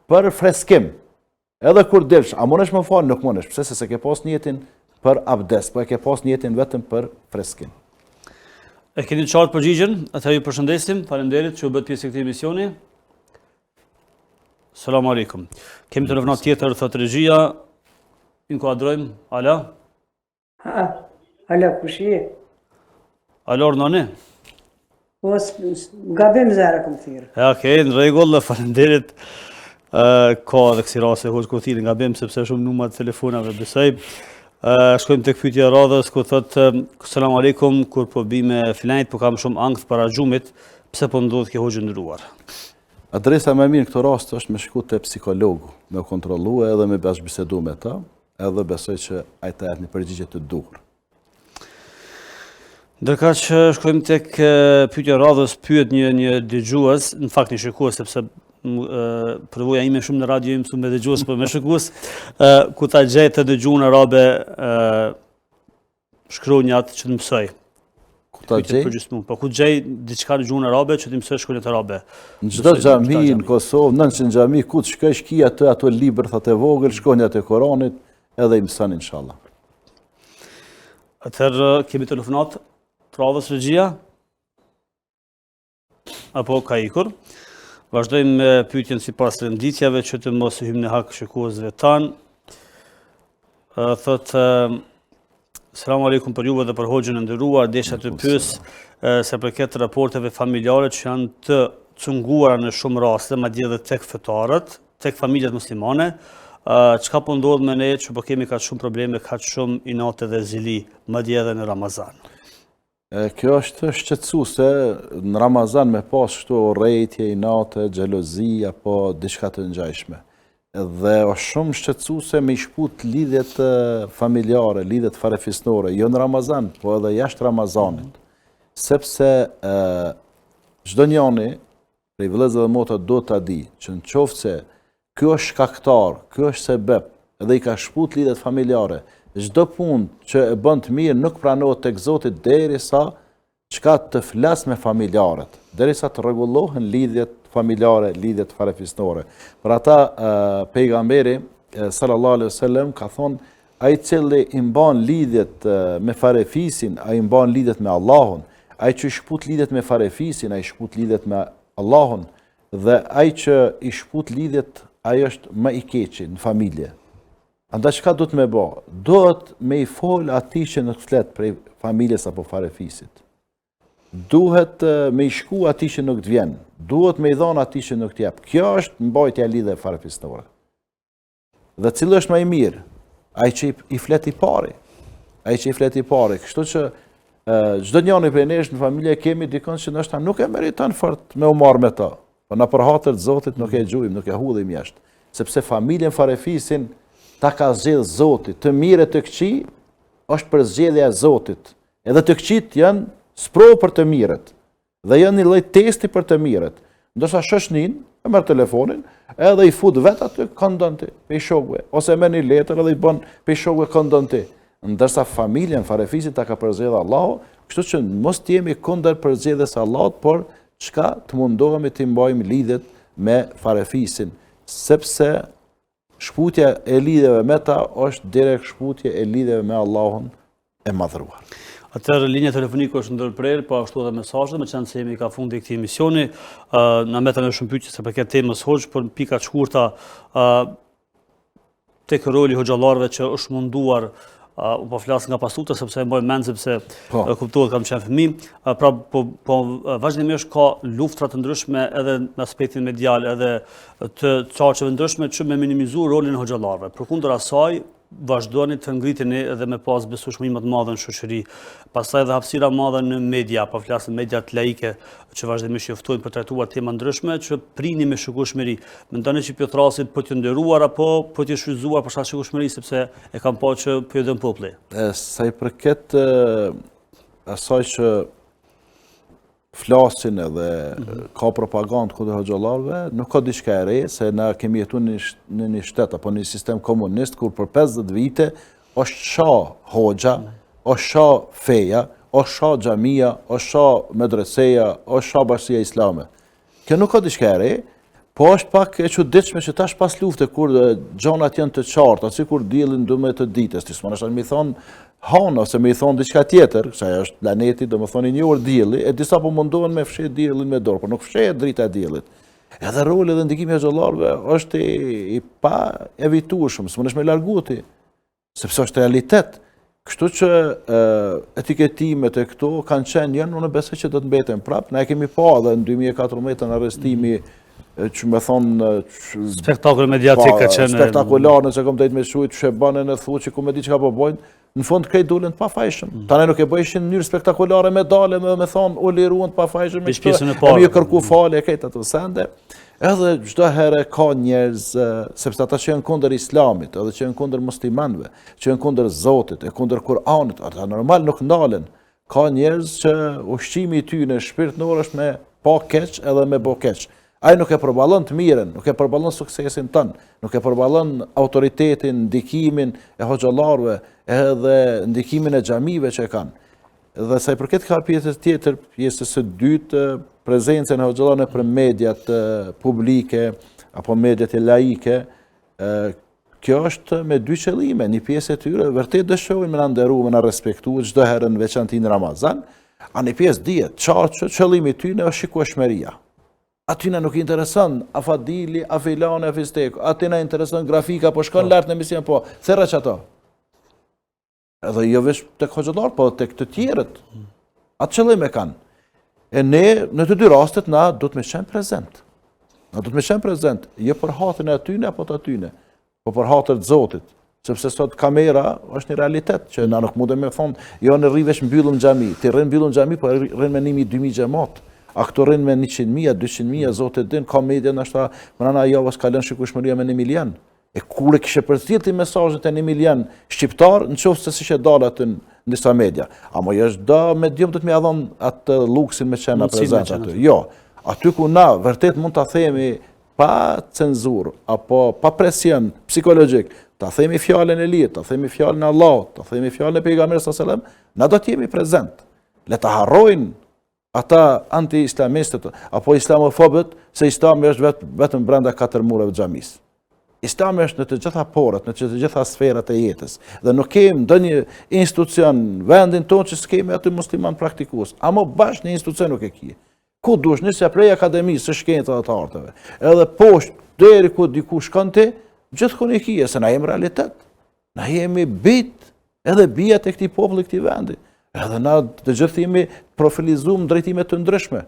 Për freskim. Edhe kur dilsh, a mënesh më falë? Nuk mënesh, pse se ke pas njetin për abdes, po e ke pas njetin vetëm për freskim.
E keni qartë përgjigjen, atëherë ju përshëndesim, faleminderit që u bët pjesë e këtij emisioni. Selam aleikum. Kemi telefonat tjetër, thot regjia. Inkuadrojmë, ala?
Ala, kush je?
Alo, urnoni?
Po, gabim zara këmë thirë.
Okej, në rregull, faleminderit. Ka edhe kësi rase hoqë ku thirë gabim, sepse shumë numrat telefonave besoj. Shkojmë të pyetja e radhës, ku thotë, selam aleikum, kur po bime filanit, po kam shumë angth para xhumit, pse po ndodh kjo hoqë ndëruar?
Adresa më mirë në këtë rast është me shku te psikologu, me kontrollu edhe me bashkëbisedu me ta, edhe besoj që ai të jap një përgjigje të duhur.
Ndërka që shkojmë tek pyetja e radhës, pyet një dëgjues, në fakt një shikues, sepse përvoja ime shumë në radio im me dëgjues, por me shikues, ku ta gjej të dëgjuan arabe shkronjat që të mësoj.
Ku ta gjej?
Po ku gjej diçka në gjuhën arabe që të mësoj shkronjat arabe.
Në çdo xhami në Kosovë, 900 xhami ku të shkosh ki ato librat e vogël, shkronjat e Koranit, edhe i mëson inshallah.
Atëherë kemi telefonat të radhës regjia? Apo ka ikur? Vazhdojmë me pyetjen sipas renditjave që të mos i hymë në hak shikuesve tanë. Thotë, selam aleikum për juve dhe për hoxhën e nderuar, desha të pyes se përket raporteve familjare që janë të cunguara në shumë raste, madje edhe tek fetarët, tek familjet muslimane, çka po ndodh me ne që po kemi kaq shumë probleme, kaq shumë inate dhe zili, madje edhe në Ramazan.
Kjo është shqetësuese në Ramazan me pas kështu urrëtie, inate, xhelozi apo diçka të ngjashme. Dhe është shumë shqetësuese me shput lidhjet familjare, lidhjet farefisnore, jo në Ramazan, po edhe jashtë Ramazanit. Sepse çdo njeri prej vëllezërve dhe motra do ta di që nëse ky është shkaktar, ky është sebeb, edhe i ka shput lidhjet familjare, çdo punë që e bën të mirë nuk pranohet tek Zoti derisa çka të flas me familjarët, derisa të rregullohen lidhjet familjare, lidhjet farefisnore. Për ata pejgamberi sallallahu alaihi wasallam ka thonë, ai cili i mban lidhjet me farefisin, ai mban lidhjet me Allahun, ai që shput lidhjet me farefisin, ai shput lidhjet me Allahun, dhe ai që i shput lidhjet, ai është më i keqi në familje. Andaj çka duhet me bë? Duhet me i fol atij që nuk flet prej familjes apo farefisit. Duhet me i shku atij që nuk të vjen. Duhet me i dhon atij që nuk të jep. Kjo është mbajtja e lidhjeve farefisnore. Dhe cili është më i mirë? Ai që i flet i pari. Ai që i flet i pari. Kështu që çdo njeri prej nesh në familje kemi dikon që ndoshta nuk e meriton fort me u marr me ta. Po na për hatër të Zotit nuk e gjujmë, nuk e hudhim jashtë. Sepse familjen farefisin ta ka zgjedh Zoti, të mirë të këqij është për zgjedhja e Zotit. Edhe të këqit janë sprovë për të mirët, dhe janë një lloj testi për të mirët. Ndërsa shoshnin, e merr telefonin, edhe i fut vet aty këndon ti, pe shokëve, ose merr një letër edhe i bën pe shokëve këndon ti. Ndërsa familjen farefisit ta ka përzgjedhur Allahu, kështu që mos të jemi kundër përzgjedhjes së Allahut, por çka të mundohemi të mbajmë lidhjet me farefisin, sepse shkputja e lidhjeve me ta është direkt shkputje e lidhjeve me Allahun e madhëruar.
Atëherë linja telefonike është ndërprerë, po ashtu edhe mesazhet, me qenë se jemi ka fundi këtij emisioni, na metën shumë pyetje se përket temës hoxh, por pika të shkurta tek roli hoxhallarëve që është munduar u po flas nga pasuta sepse e mboj mend sepse kuptohet kam qenë fëmijë, pra po vazhdimisht ka luftra të ndryshme edhe në aspektin medial, edhe të çarçeve ndryshme që me minimizu rolin e hoxhallarëve. Përkundër asaj vazhdoni të ngriteni edhe me pas besueshmëri më të madhe në shoqëri. Pastaj edhe hapësira e madhe në media, po flasim mediat laike që vazhdimisht joftojnë për trajtuar tema ndryshme që prini me shikueshmëri. Mendoni që Piotrasit po të nderuar apo po të shfryzuar për shkak shikueshmëri sepse e kam pa që po i dën populli.
Sa i përket asaj që flasin edhe ka propagandë kundër hoxhallarëve, nuk ka diçka e re, se na kemi jetuar në një shtet apo në një sistem komunist kur për 50 vite është shoh hoxha, është shoh feja, është shoh xhamia, është shoh medreseja, është shoh bashkia islame. Kjo nuk ka diçka e re, po është pak e çuditshme që tash pas lufte kur gjonat janë të qarta, sikur diellin 12 ditës, ti s'mundesh më thon han ose më i thon diçka tjetër, se ajo është planeti, domethënë i njohur dielli, e disa po mundohen me fshet diellin me dorë, por nuk fshehet drita e diellit. Edhe roli dhe ndikimi i hoxhallarëve është i pa evitueshëm, s'mundesh me largu ti, sepse është realitet. Kështu që etiketimet e këto kanë qenë janë, unë besoj që do të mbeten prapë. Ne kemi pa edhe në 2014 në arrestimi që me thonë
spektakull mediatik ka qenë
spektakular në që kom të me shujt që e banë në thu që ku me di që ka po bojnë, në fund krejt dullin të pafajshëm. Tane nuk e bëjshin në njërë spektakulare medale me thonë u liruan të pafajshëm e mi kërku fale e krejt ato sende. Edhe çdo herë ka njerëz, sepse ata që janë kundër islamit, edhe që janë kundër muslimanëve, që janë kundër Zotit, e kundër Kur'anit, ata normal nuk ndalen. Ka njerëz që ushqimi i tyre shpirtënor është me pa keq edhe me bo keq. Ai nuk e përballon të mirën, nuk e përballon suksesin tën, nuk e përballon autoritetin, ndikimin e hoxhallarëve, edhe ndikimin e xhamive që kanë. Dhe sa i përket ka pjesës tjetër, pjesës së dytë, prezencën e hoxhallarëve për mediat publike apo mediat laike, kjo është me dy qëllime. Një pjesë e tyre vërtet dëshojnë me na nderuar, me na respektuar çdo herë në veçantë në Ramazan, a një pjesë dihet qartë që qëllimi i tyre është shikueshmëria. Atyna nuk i intereson a fadili, a filane, a fisteku, atyna intereson grafika, po shkon lart në emision, po thera që ato. Edhe jo veç tek hoxhallar, po tek të tjerët. Atë qëllim e kanë. E ne, në të dy rastet, na do të me qenë prezent. Na do të me qenë prezent, jo për hatën e atyne, apo të atyne, po për hatër të Zotit. Sepse sot kamera është një realitet, që na nuk mundem me thonë, jo në rrivesh mbyllëm xhami, ti rrin mbyllëm xhami, po rrin me 1.000-2.000 xhamat. Aktorin me 100.000, 200.000, Zotit din, ka media në ashta, më nëna javës kalën shikueshmëria me 1 milion. E kur e kishe përcjellë ti mesazhet e 1 milion shqiptar, në qoftë se si që dalë atë në disa media. Amo është da medium të të me adhon atë luksin me qena prezent aty. Jo, aty ku na vërtet mund të themi pa cenzur, apo pa presion psikologjik, të themi fjallën e lirë, të themi fjallën e Allah, të themi fjallën e pejgamberit sallallahu alajhi wasallam, na do të jemi prezent. Le të harrojnë ata anti-islamistët, apo islamofobët, se islami është vetëm brenda 4 mureve xhamisë. Islami është në të gjitha porët, në të gjitha sferat e jetës. Dhe nuk kemi ndonjë institucion vendin tonë që s'kemi aty musliman praktikues. Amo bashkë një institucion nuk e ki. Ku dush, nëse prej akademisë së shkencave të arteve, edhe poshtë deri ku diku shkon ti, gjithkund e ki, se na jemi realitet. Na jemi bit edhe bijat e këtij populli, këtij vendi. Edhe na të gjithë jemi profilizuar drejtime të ndryshme.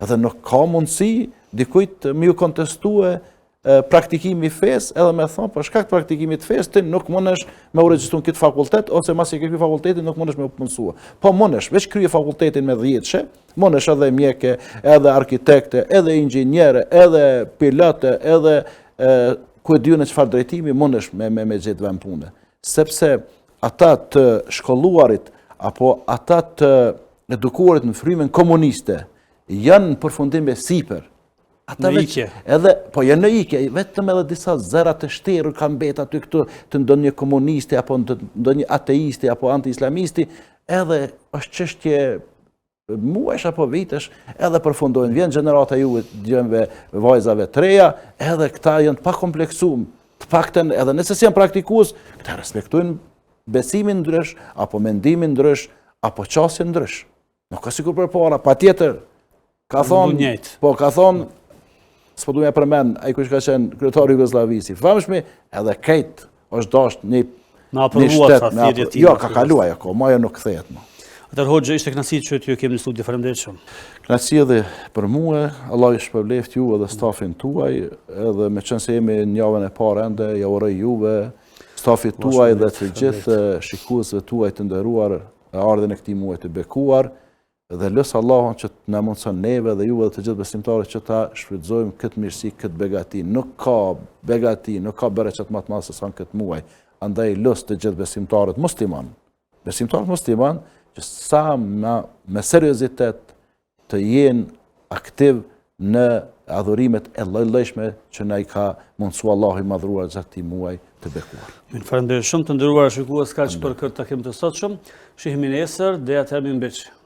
Edhe nuk ka mundësi dikujt me ju kontestue praktikimi i fesë, edhe me thonë, për shkak të praktikimit të fesë, ti nuk mundesh me u regjistruar këtë fakultet, ose mas i ke ky fakultetin nuk mundesh me u punësua. Po mundesh, veç krye fakultetin me 10 mundesh edhe mjeke, edhe arkitekte, edhe inxhiniere, edhe pilote, edhe ku e diun çfarë drejtimi mundesh me gjetë vend pune. Sepse ata të shkolluarit, apo ata të edukuarit në frymën komuniste janë në përfundim e sipër.
Në ikje.
Po janë në ikje, vetëm edhe disa zëra të shterur kanë mbet aty këtu të ndonjë komunisti apo ndonjë ateisti apo anti-islamisti, edhe është çështje muajsh apo vitesh, edhe përfundojnë. Vjen gjenerata juve, djemve vajzave të reja, edhe këta janë të pakompleksuar, të paktën edhe nëse janë praktikues, këta respektojnë besimin ndrysh, apo mendimin ndrysh, apo qasjen ndrysh. Nuk ka sikur përpara, patjetër. Ka thonë, s'po du me përmend, ai kush ka qenë kryetari i Jugosllavisë, famshmi, edhe Kejt është dashur një shtet. Jo, ka kaluar ajo, ajo nuk kthehet më.
Atëherë Hoxha, ishte kënaqësi që ty kemi në studio, faleminderit shumë.
Kënaqësi edhe për mua, Allah ju shpërbleft ju edhe stafin tuaj, edhe me qenë se jemi në javën e parë ende, ja uroj juve, stafit tuaj dhe të gjithë shikuesve tuaj të nderuar ardhen e këtij muaji të bekuar, dhe lësë Allahun që na mundson neve dhe juve dhe të gjithë besimtarët që ta shfrytëzojmë këtë mirësi, këtë begati. Nuk ka begati, nuk ka bereqet më të madh se sa këtë muaj. Andaj lësë të gjithë besimtarët musliman, që sa me seriozitet të jenë aktiv në adhurimet e lloj-llojshme që na i ka mundsuar Allahu i madhruar gjatë këtij muaji të bekuar.
Faleminderit shumë të nderuar shikues, kaq për këtë takim të sotshëm. Shihemi nesër, deri atëherë mirëmbëjtje.